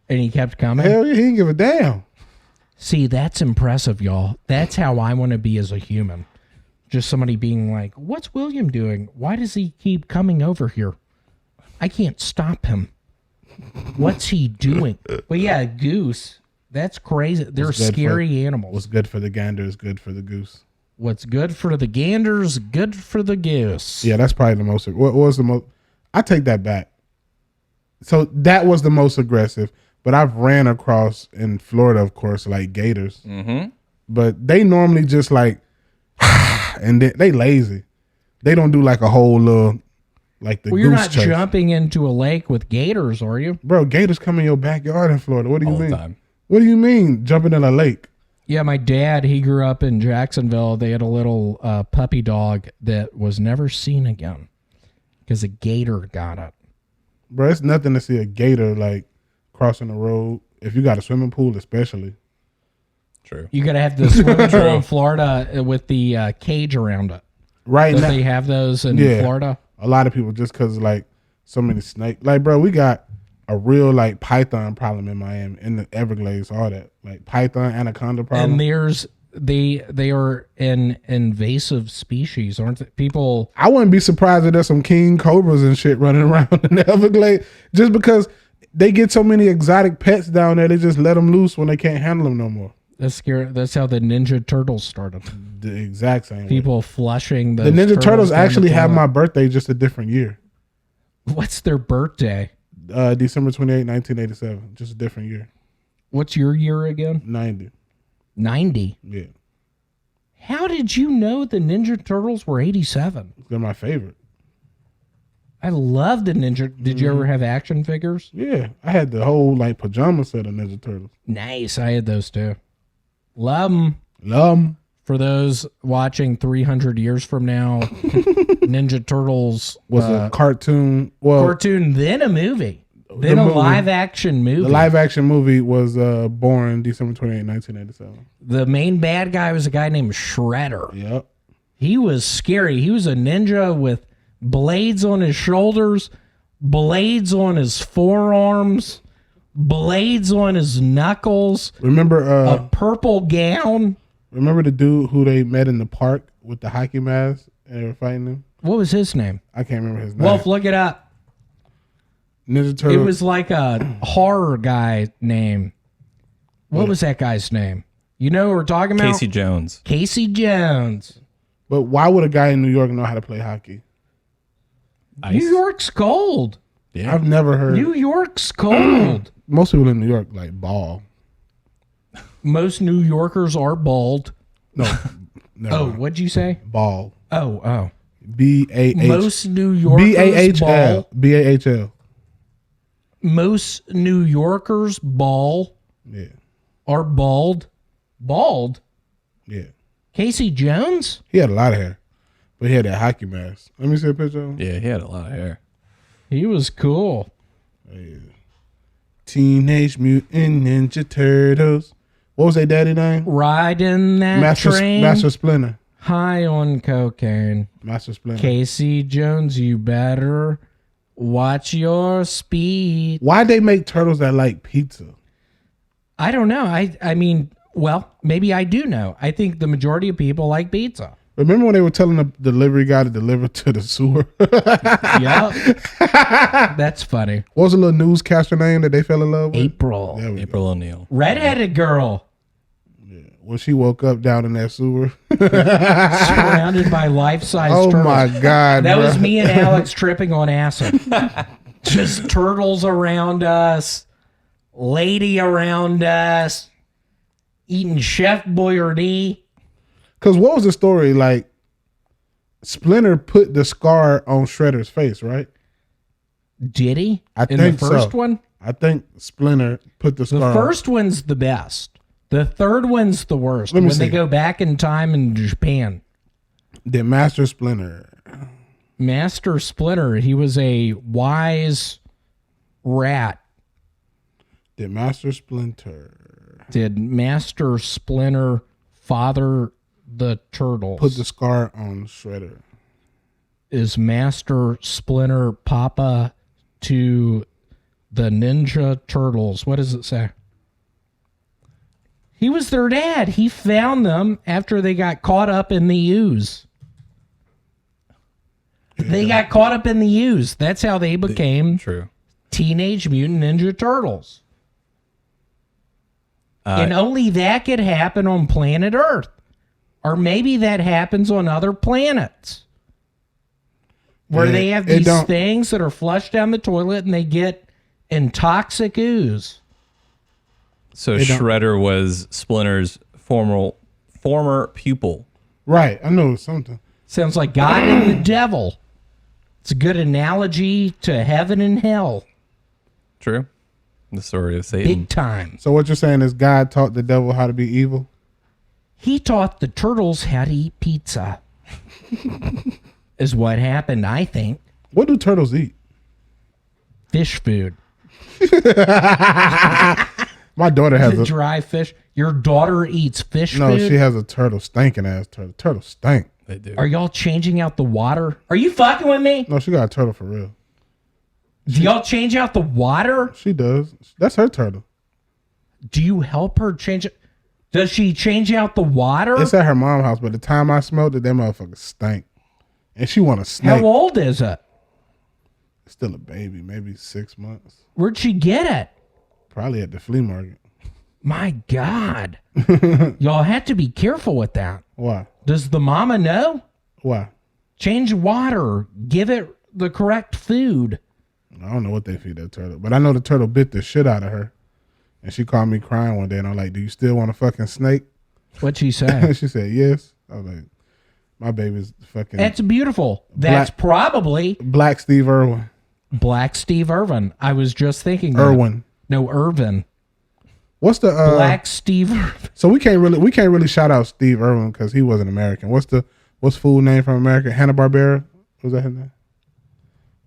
B: And he kept coming.
A: Hell yeah, he didn't give a damn.
B: See, that's impressive, y'all. That's how I want to be as a human. Just somebody being like, what's William doing? Why does he keep coming over here? I can't stop him. What's he doing? But yeah, goose. That's crazy. They're
A: What's good
B: scary animals.
A: What's good for the gander is good for the goose.
B: What's good for the ganders, good for the goose.
A: Yeah, that's probably the most. What was the most? I take that back. So that was the most aggressive. But I've ran across in Florida, of course, like gators.
C: Mm-hmm.
A: But they normally just like, and they lazy. They don't do like a whole little like the
B: Well, you're
A: goose
B: not
A: chase.
B: jumping into a lake with gators, are you?
A: Bro, gators come in your backyard in Florida. What do you
C: All the
A: mean?
C: time.
A: What do you mean jumping in a lake?
B: Yeah, my dad, he grew up in Jacksonville. They had a little puppy dog that was never seen again because a gator got it.
A: Bro, it's nothing to see a gator like crossing the road. If you got a swimming pool, especially.
C: True.
B: You got to have the swimming pool in Florida with the cage around it.
A: Right
B: Don't
A: now,
B: they have those in
A: Yeah.
B: Florida?
A: a lot of people just because like so many snakes. Like, bro, we got a real like python problem in Miami, in the Everglades, all that. Like python, anaconda problem.
B: And there's they are an invasive species, aren't they? People.
A: I wouldn't be surprised if there's some king cobras and shit running around in the Everglades just because they get so many exotic pets down there. They just let them loose when they can't handle them no more.
B: That's scary. That's how the Ninja Turtles started.
A: The exact same way.
B: People flushing
A: The
B: those
A: Ninja Turtles
B: down the
A: actually have
B: toilet.
A: my birthday, just a different year.
B: What's their birthday?
A: December 28, 1987. Just a different year.
B: What's your year again?
A: 90.
B: 90.
A: Yeah.
B: How did you know the Ninja Turtles were 87?
A: They're my favorite.
B: I love the Ninja. Did you ever have action figures?
A: Yeah. I had the whole like pajama set of Ninja Turtles.
B: Nice. I had those too. Love them. For those watching 300 years from now, Ninja Turtles
A: Was a cartoon. Well,
B: cartoon, then a movie, then
A: the
B: a
A: movie.
B: live action movie.
A: the live action movie was born December 28, 1987.
B: The main bad guy was a guy named Shredder.
A: Yep.
B: He was scary. He was a ninja with blades on his shoulders, blades on his forearms, blades on his knuckles,
A: Remember
B: a purple gown.
A: remember the dude who they met in the park with the hockey mask and they were fighting him?
B: What was his name?
A: I can't remember his name.
B: Wolf, look it up.
A: Ninja
B: It
A: Turtle.
B: was like a horror guy name. What was that guy's name? You know what we're talking about?
C: Casey Jones.
B: Casey Jones.
A: But why would a guy in New York know how to play hockey?
C: Ice.
B: New York's cold.
C: Yeah.
A: I've never heard.
B: New York's cold.
A: Most people in New York like ball.
B: Most New Yorkers are bald.
A: No. Never
B: Oh,
A: mind.
B: what'd you say?
A: Ball.
B: Oh.
A: BAH.
B: Most New Yorkers ball.
A: BAHL.
B: Most New Yorkers ball
A: Yeah.
B: are bald. Bald?
A: Yeah.
B: Casey Jones?
A: He had a lot of hair. But he had that hockey mask. Let me see a picture of him.
C: Yeah, he had a lot of hair.
B: He was cool.
A: Teenage Mutant Ninja Turtles. What was their daddy name?
B: Riding that
A: Master
B: train
A: Master Splinter.
B: high on cocaine.
A: Master Splinter.
B: Casey Jones, you better watch your speed.
A: Why'd they make turtles that like pizza?
B: I don't know. I mean, well, maybe I do know. I think the majority of people like pizza.
A: Remember when they were telling the delivery guy to deliver to the sewer?
B: Yep. That's funny.
A: What was the little newscaster name that they fell in love with?
B: April.
A: There we go.
C: April O'Neil.
B: Redheaded girl.
A: When she woke up down in that sewer.
B: Surrounded by life-size
A: Oh
B: turtles.
A: my God.
B: That
A: bro.
B: was me and Alex tripping on acid. Just turtles around us, lady around us, eating Chef Boyardee.
A: Because what was the story? Like, Splinter put the scar on Shredder's face, right?
B: Did he?
A: I
B: In
A: think
B: the first
A: so.
B: one?
A: I think Splinter put the scar
B: The first one's the best. The third one's the worst.
A: Let me
B: When they
A: see.
B: go back in time in Japan.
A: on. Then Master Splinter.
B: Master Splinter, he was a wise rat.
A: Then Master Splinter
B: Did Master Splinter father the turtles?
A: put the scar on Shredder.
B: Is Master Splinter Papa to the Ninja Turtles? What does it say? He was their dad. He found them after they got caught up in the ooze. They got caught up in the ooze. That's how they became
C: True.
B: Teenage Mutant Ninja Turtles. And only that could happen on planet Earth. Or maybe that happens on other planets. Where
A: Yeah,
B: they have
A: it
B: these
A: don't-
B: things that are flushed down the toilet and they get intoxic ooze.
C: So
A: They don't-
C: Shredder was Splinter's former pupil.
A: Right. I know it was something.
B: Sounds like God and the devil. It's a good analogy to heaven and hell.
C: True. The story of Satan.
B: Big time.
A: So what you're saying is God taught the devil how to be evil?
B: He taught the turtles how to eat pizza. Is what happened, I think.
A: What do turtles eat?
B: Fish food.
A: My daughter has a
B: Dry fish. Your daughter eats fish
A: no.
B: food?
A: She has a turtle, stinking ass turtle. Turtles stink.
C: They do.
B: Are y'all changing out the water? Are you fucking with me?
A: No, she got a turtle for real.
B: Do y'all change out the water?
A: She does. That's her turtle.
B: Do you help her change it? Does she change out the water?
A: It's at her mom's house, but the time I smelled it, that motherfucker stank. And she want a snake.
B: How old is it?
A: Still a baby, maybe 6 months.
B: Where'd she get it?
A: Probably at the flea market.
B: My God. Y'all have to be careful with that.
A: Why?
B: Does the mama know?
A: Why?
B: Change water. Give it the correct food.
A: I don't know what they feed that turtle, but I know the turtle bit the shit out of her. And she called me crying one day, and I'm like, do you still want a fucking snake?
B: What'd she say?
A: She said, yes. I was like, my baby's fucking
B: That's beautiful. That's probably
A: Black Steve Irwin.
B: Black Steve Irvin. I was just thinking that.
A: Irwin.
B: No, Irvin.
A: What's the
B: Black Steve Irvin.
A: So we can't really shout out Steve Irwin because he wasn't American. What's food name from America? Hanna-Barbera? Was that his name?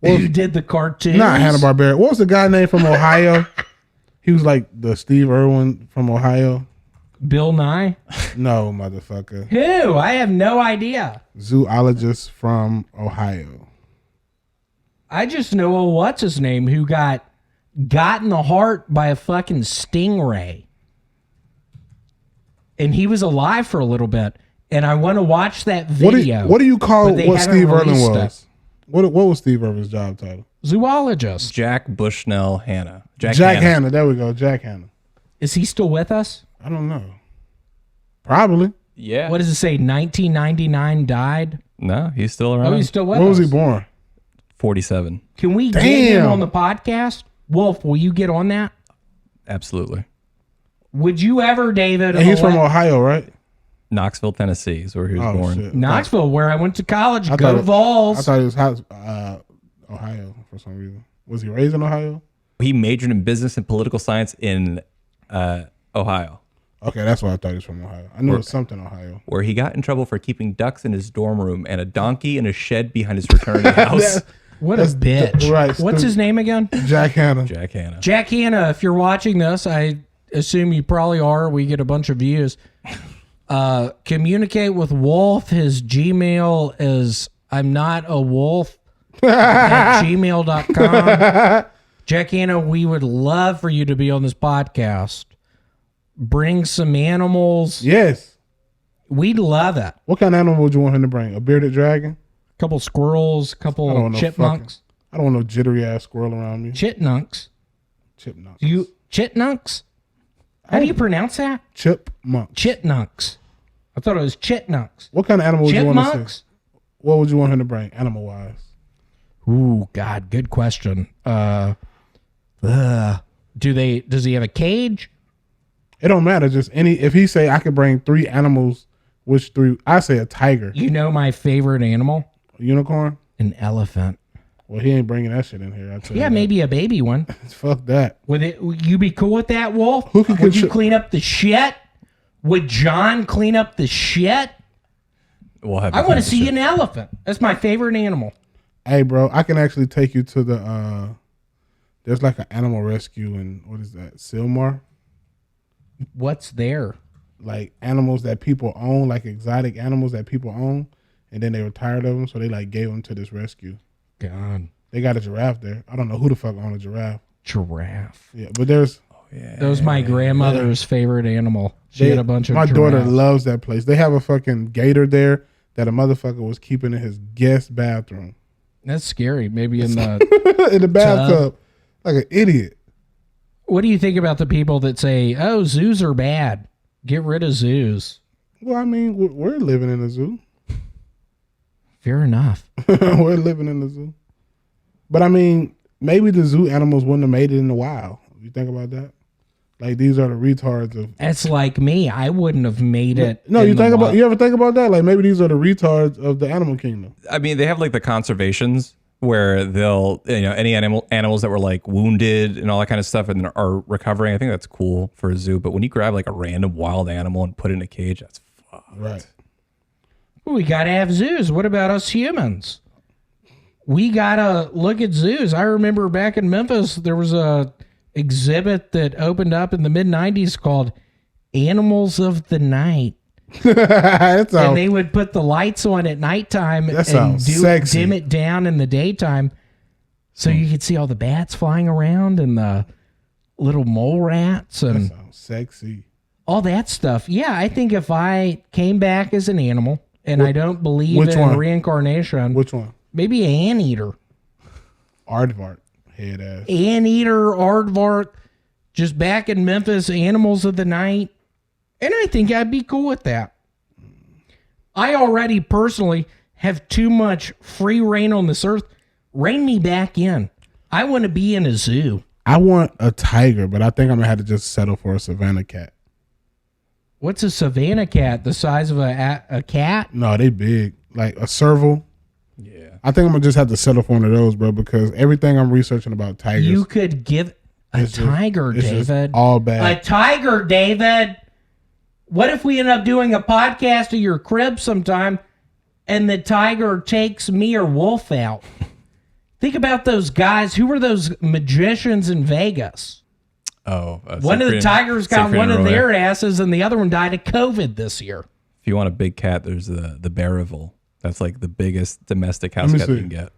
B: Who did the cartoons?
A: Not Hanna-Barbera. What was the guy name from Ohio? He was like the Steve Irwin from Ohio.
B: Bill Nye?
A: No, motherfucker.
B: Who? I have no idea.
A: Zoologist from Ohio.
B: I just know what's his name who got in the heart by a fucking stingray. And he was alive for a little bit. And I want to watch that video.
A: What do you call
B: but they
A: what
B: haven't
A: Steve Irwin
B: released
A: was? What was Steve Irwin's job title?
B: Zoologist.
C: Jack Bushnell Hanna.
A: Jack Hanna. There we go. Jack Hanna.
B: Is he still with us?
A: I don't know. Probably.
C: Yeah.
B: What does it say? 1999 died?
C: No, he's still around.
B: Oh, he's still with
A: When
B: us.
A: was he born?
C: 47.
B: Can we get him
A: Damn.
B: on the podcast? Wolf, will you get on that?
C: Absolutely.
B: Would you ever, David?
A: And he's from Ohio, right?
C: Knoxville, Tennessee is where he was born.
A: Shit.
B: Knoxville, where I went to college.
A: I
B: Go
A: thought-
B: Vols.
A: I thought he was Ohio for some reason. Was he raised in Ohio?
C: He majored in business and political science in Ohio,
A: Okay, that's why I thought he was from Ohio. I knew it was something Ohio.
C: where he got in trouble for keeping ducks in his dorm room and a donkey in a shed behind his fraternity house.
B: What a bitch.
A: right,
B: What's his name again?
A: Jack Hanna.
C: Jack Hanna.
B: Jack Hanna, if you're watching this, I assume you probably are. We get a bunch of views. Communicate with Wolf. His Gmail is I'm not a wolf at gmail.com. Jack Hanna, we would love for you to be on this podcast. Bring some animals.
A: Yes.
B: We'd love it.
A: What kind of animal would you want him to bring? A bearded dragon?
B: A couple squirrels, a
A: I don't
B: couple
A: want no
B: chipmunks.
A: I don't want no jittery ass squirrel around me.
B: Chipmunks.
A: Chipmunks.
B: Chipmunks? How do you pronounce that?
A: Chipmunks.
B: Chipmunks. I thought it was chipmunks.
A: What kind of animal would you want to see?
B: Chipmunks?
A: What would you want him to bring, animal wise?
B: Ooh, God, good question. Does he have a cage?
A: It don't matter. Just any. If he say I could bring 3 animals, which 3? I say a tiger.
B: You know my favorite animal?
A: A unicorn.
B: An elephant.
A: Well, he ain't bringing that shit in here. I tell you
B: Yeah,
A: that.
B: maybe a baby one.
A: Fuck that.
B: Would you be cool with that, Wolf?
A: Who can
B: Would you
A: control-
B: clean up the shit? Would John clean up the shit?
C: We'll have
B: I want to see an elephant. That's my favorite animal.
A: Hey, bro, I can actually take you to the. There's like an animal rescue in what is that? Silmar.
B: What's there?
A: Like animals that people own, like exotic animals that people own, and then they were tired of them, so they like gave them to this rescue.
B: God.
A: They got a giraffe there. I don't know who the fuck owned a giraffe.
B: Giraffe.
A: Yeah, but there's
B: That was my grandmother's favorite animal. She had a bunch of
A: my daughter
B: giraffes.
A: loves that place. They have a fucking gator there that a motherfucker was keeping in his guest bathroom.
B: That's scary. Maybe in the...
A: In the bathtub. Like an idiot.
B: What do you think about the people that say, oh, zoos are bad? Get rid of zoos.
A: Well, I mean, we're living in a zoo.
B: Fair enough.
A: We're living in the zoo. But I mean, maybe the zoo animals wouldn't have made it in the wild. You think about that? Like these are the retards of.
B: That's like me. I wouldn't have made it.
A: No,
B: in
A: you
B: the
A: think about.
B: wild.
A: You ever think about that? Like maybe these are the retards of the animal kingdom.
C: I mean, they have like the conservations, where they'll, any animals that were like wounded and all that kind of stuff and are recovering. I think that's cool for a zoo. But when you grab like a random wild animal and put it in a cage, that's fucked.
A: Right.
B: We got to have zoos. What about us humans? We got to look at zoos. I remember back in Memphis, there was a exhibit that opened up in the mid-90s called Animals of the Night. And they would put the lights on at nighttime and dim it down in the daytime so you could see all the bats flying around and the little mole rats and
A: that sounds sexy.
B: All that stuff. Yeah, I think if I came back as an animal and I don't believe in reincarnation.
A: Which one?
B: Maybe an anteater.
A: Aardvark. Head ass.
B: Anteater, aardvark. Just back in Memphis, animals of the night. And I think I'd be cool with that. I already personally have too much free reign on this earth. Rein me back in. I want to be in a zoo.
A: I want a tiger, but I think I'm going to have to just settle for a savanna cat.
B: What's a savanna cat? The size of a cat?
A: No, they big. Like a serval.
C: Yeah.
A: I think I'm going to just have to settle for one of those, bro, because everything I'm researching about tigers.
B: You could give a tiger, David.
A: All bad.
B: A tiger, David. What if we end up doing a podcast at your crib sometime and the tiger takes me or Wolf out? Think about those guys. Who were those magicians in Vegas?
C: Oh.
B: One of the tigers got one of their asses and the other one died of COVID this year.
C: If you want a big cat, there's the Barreville. That's like the biggest domestic house cat you can get.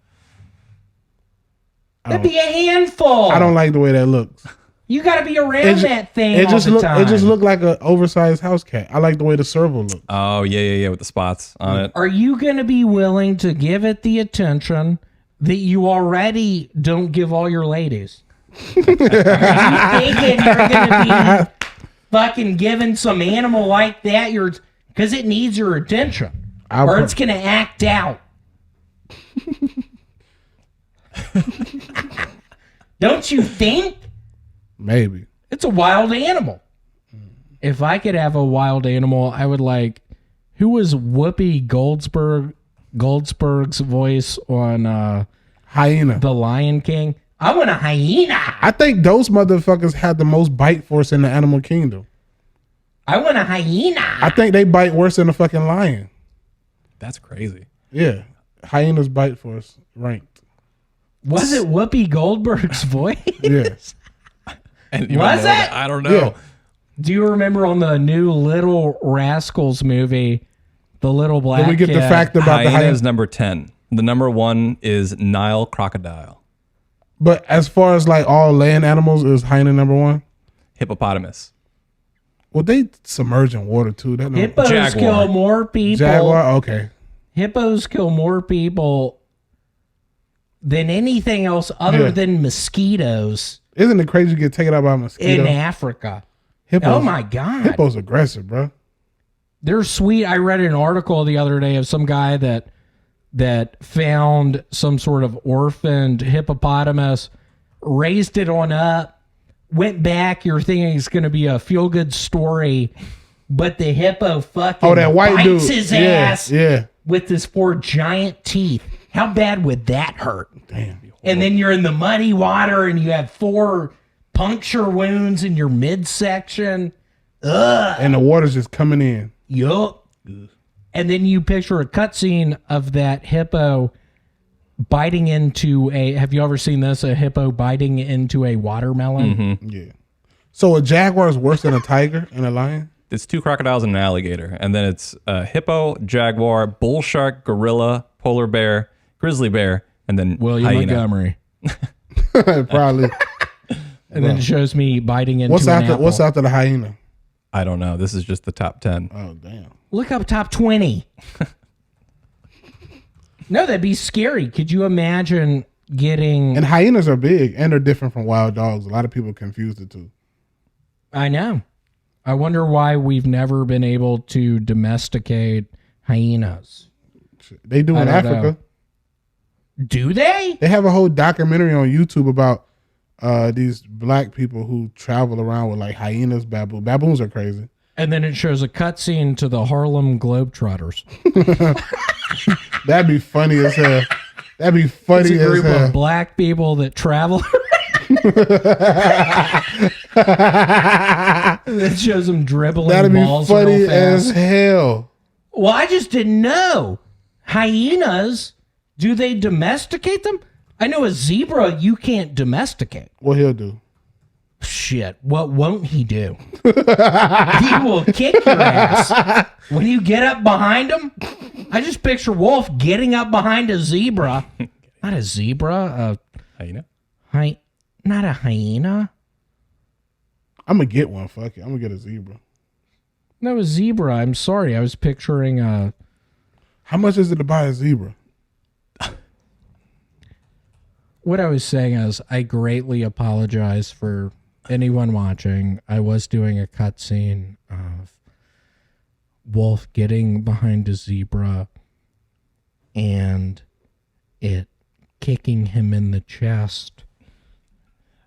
B: That'd be a handful.
A: I don't like the way that looks.
B: You got to be around that thing all the time.
A: It just looked like an oversized house cat. I like the way the serval looks.
C: Oh, yeah, with the spots on it.
B: Are you going to be willing to give it the attention that you already don't give all your ladies? Are you thinking you're going to be fucking giving some animal like that because it needs your attention? Or it's going to act out. Don't you think?
A: Maybe.
B: It's a wild animal. If I could have a wild animal, I would like... Who was Whoopi Goldberg's voice on
A: hyena?
B: The Lion King? I want a hyena.
A: I think those motherfuckers had the most bite force in the animal kingdom.
B: I want a hyena.
A: I think they bite worse than a fucking lion.
C: That's crazy.
A: Yeah. Hyena's bite force ranked.
B: Was it Whoopi Goldberg's voice?
A: Yes.
B: Was it?
C: I don't know. Yeah.
B: Do you remember on the new Little Rascals movie, the little black
A: Did we get
B: kid?
A: the fact about the hyena?
C: Is number 10. The number 1 is Nile crocodile.
A: But as far as like all land animals, is hyena number 1?
C: Hippopotamus.
A: Well, they submerge in water too.
B: Hippos kill more people.
A: Jaguar, okay.
B: Hippos kill more people than anything else other than mosquitoes.
A: Isn't it crazy you get taken out by a mosquito?
B: In Africa.
A: Hippos,
B: oh my God.
A: Hippos aggressive, bro.
B: They're sweet. I read an article the other day of some guy that found some sort of orphaned hippopotamus, raised it on up, went back. You're thinking it's going to be a feel-good story, but the hippo fucking
A: that white
B: bites
A: dude.
B: his ass
A: yeah.
B: with his 4 giant teeth. How bad would that hurt?
A: Damn.
B: And then you're in the muddy water and you have 4 puncture wounds in your midsection. Ugh.
A: And the water's just coming in.
B: Yup. And then you picture a cutscene of that hippo biting into have you ever seen this? A hippo biting into a watermelon?
C: Mm-hmm.
A: Yeah. So a jaguar is worse than a tiger and a lion?
C: It's 2 crocodiles and an alligator. And then it's a hippo, jaguar, bull shark, gorilla, polar bear, grizzly bear, and then
B: William
C: hyena.
B: Montgomery.
A: Probably.
B: And then it shows me biting into
A: what's
B: an
A: after
B: apple.
A: What's after the hyena?
C: I don't know. This is just the top 10.
A: Oh, damn.
B: Look up top 20. No, that'd be scary. Could you imagine getting...
A: And hyenas are big, and they're different from wild dogs. A lot of people confuse the two.
B: I know. I wonder why we've never been able to domesticate hyenas.
A: They do in Africa.
B: Do they?
A: They have a whole documentary on YouTube about these black people who travel around with like hyenas, baboons. Baboons are crazy.
B: And then it shows a cutscene to the Harlem Globetrotters.
A: That'd be funny as hell. That'd be
B: It's
A: funny
B: a
A: as
B: group
A: hell.
B: of black people that travel. That shows them dribbling
A: That'd be
B: balls
A: funny
B: real
A: as
B: fast.
A: hell.
B: Well, I just didn't know. Hyenas, do they domesticate them? I know a zebra you can't domesticate.
A: What he'll do?
B: Shit, what won't he do? He will kick your ass. When you get up behind him, I just picture Wolf getting up behind a zebra. Not a zebra,
C: Hyena?
B: not a hyena.
A: I'm gonna get one. Fuck it. I'm gonna get a zebra.
B: No, a zebra. I'm sorry. I was picturing
A: How much is it to buy a zebra?
B: what I was saying is I greatly apologize for anyone watching. I was doing a cutscene of Wolf getting behind a zebra and it kicking him in the chest.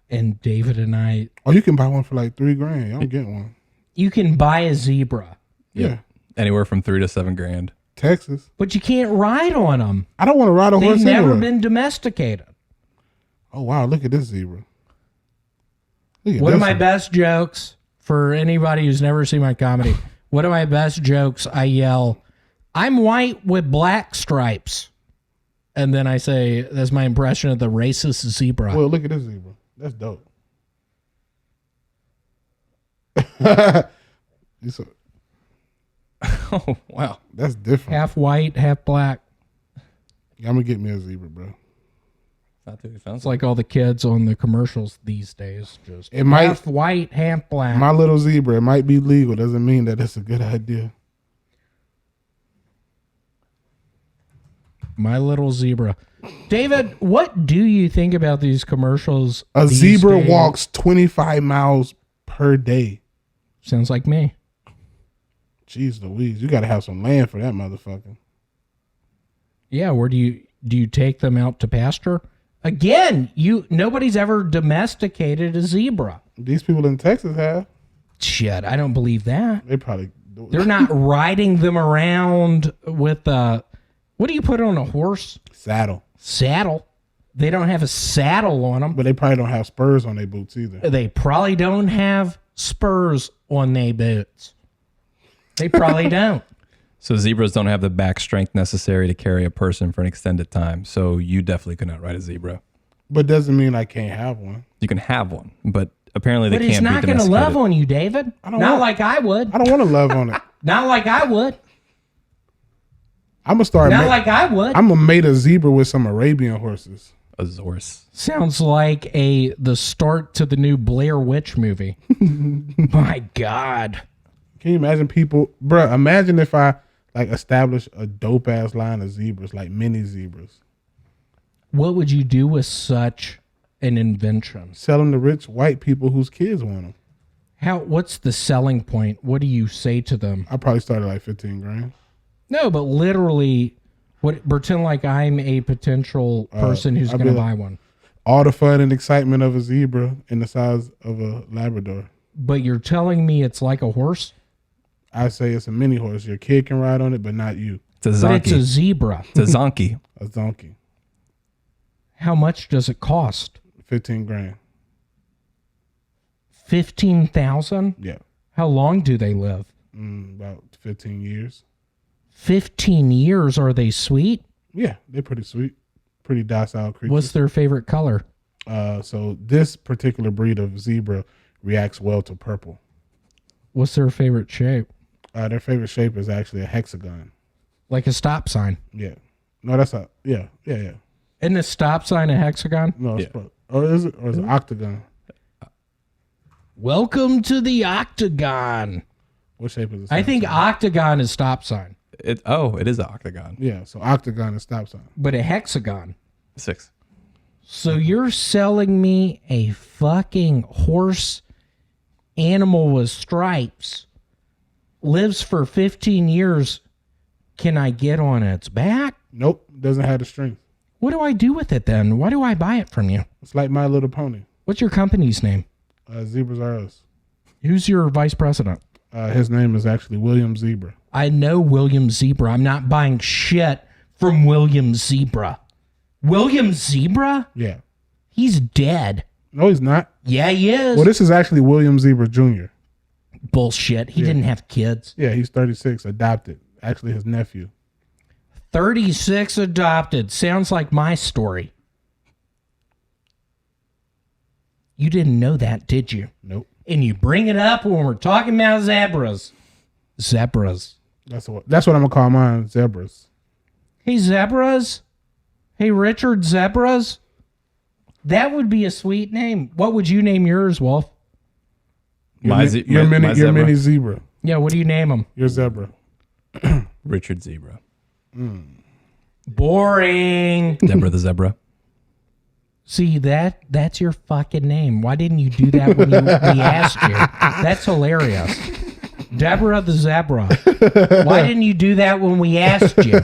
B: And David and I,
A: Oh, you can buy one for like $3,000. I'm getting one.
B: you can buy a zebra,
A: Yeah.
C: Anywhere from $3,000 to $7,000.
A: Texas.
B: but you can't ride on them.
A: I don't want to ride a
B: They've
A: horse
B: never
A: anywhere.
B: been domesticated.
A: Oh wow, look at this zebra. Look at
B: One of
A: this
B: my
A: one.
B: best jokes for anybody who's never seen my comedy, one of my best jokes, I yell, "I'm white with black stripes." And then I say, that's my impression of the racist zebra.
A: Well, look at this zebra. That's dope. You saw-
C: Oh, wow.
A: That's different.
B: Half white, half black.
A: Yeah, I'm gonna get me a zebra, bro.
C: Not too
B: It's
C: expensive.
B: like all the kids on the commercials these days. Just
A: It might-
B: half white, half black.
A: My little zebra. It might be legal. Doesn't mean that it's a good idea.
B: My little zebra. David, what do you think about these commercials?
A: A
B: these
A: zebra
B: days?
A: walks 25 miles per day.
B: Sounds like me.
A: Jeez Louise, you gotta have some land for that motherfucker.
B: Yeah, where do you take them out to pasture? Again, nobody's ever domesticated a zebra.
A: These people in Texas have.
B: Shit, I don't believe that.
A: They probably do.
B: They're not riding them around with what do you put on a horse?
A: Saddle.
B: Saddle. They don't have a saddle on them.
A: But they probably don't have spurs on their boots either.
B: They probably don't have spurs on their boots. They probably don't.
C: So zebras don't have the back strength necessary to carry a person for an extended time. So you definitely could not ride a zebra.
A: But doesn't mean I can't have one.
C: You can have one, but apparently they
B: But he's
C: can't be
B: not going to
C: domesticated.
B: love on you, David.
A: don't
B: Not
A: want-
B: like I would.
A: I don't want to love on it.
B: Not like I would.
A: I'm gonna start.
B: Not like I would.
A: I'm gonna mate a zebra with some Arabian horses.
C: A Zorse.
B: Sounds like the start to the new Blair Witch movie. My God.
A: Can you imagine people, bruh? Imagine if I like establish a dope ass line of zebras, like mini zebras,
B: What would you do with such an invention?
A: sell them to rich white people whose kids want them.
B: What's the selling point? What do you say to them?
A: I probably started like $15,000.
B: No, but literally, pretend like I'm a potential person who's
A: I'd
B: going to
A: be like-
B: buy one.
A: All the fun and excitement of a zebra in the size of a Labrador.
B: But you're telling me it's like a horse?
A: I say it's a mini horse. Your kid can ride on it, but not you.
C: It's a
B: But it's a
C: zonkey.
B: zebra.
C: It's a zonkey.
A: A donkey.
B: How much does it cost?
A: $15,000.
B: 15,000?
A: Yeah.
B: How long do they live?
A: About 15 years.
B: 15 years. Are they sweet?
A: Yeah, they're pretty sweet. Pretty docile creatures.
B: What's their favorite color?
A: So this particular breed of zebra reacts well to purple.
B: What's their favorite shape?
A: Their favorite shape is actually a hexagon.
B: Like a stop sign.
A: Yeah. No, that's a yeah.
B: Isn't a stop sign a hexagon?
A: No, it's
C: Yeah.
A: or is it octagon?
B: Welcome to the octagon.
A: What shape is it?
B: I think octagon is stop sign,
C: It is an octagon.
A: Yeah, so octagon is stop sign.
B: but a hexagon.
C: 6.
B: So you're selling me a fucking horse animal with stripes, lives for 15 years. Can I get on its back?
A: Nope, doesn't have the strength.
B: What do I do with it then? Why do I buy it from you?
A: It's like My Little Pony.
B: What's your company's name?
A: Zebras Are Us.
B: Who's your vice president?
A: His name is actually William Zebra.
B: I know William Zebra. I'm not buying shit from William Zebra. William Zebra?
A: Yeah.
B: He's dead.
A: No, he's not.
B: Yeah, he is.
A: Well, this is actually William Zebra Jr.
B: Bullshit. He didn't have kids.
A: Yeah, he's 36, adopted. Actually, his nephew.
B: 36 adopted. Sounds like my story. You didn't know that, did you?
A: Nope.
B: And you bring it up when we're talking about zebras. Zebras.
A: That's what I'm gonna call mine. Zebras.
B: Hey, zebras. Hey, Richard, zebras. That would be a sweet name. What would you name yours, Wolf?
C: My
A: Your
C: zebra?
A: mini zebra.
B: Yeah, what do you name him?
A: Your zebra.
C: Richard Zebra.
B: Boring.
C: Deborah the zebra.
B: See, that's your fucking name. Why didn't you do that when we asked you? That's hilarious. Deborah the zebra. Why didn't you do that when we asked you?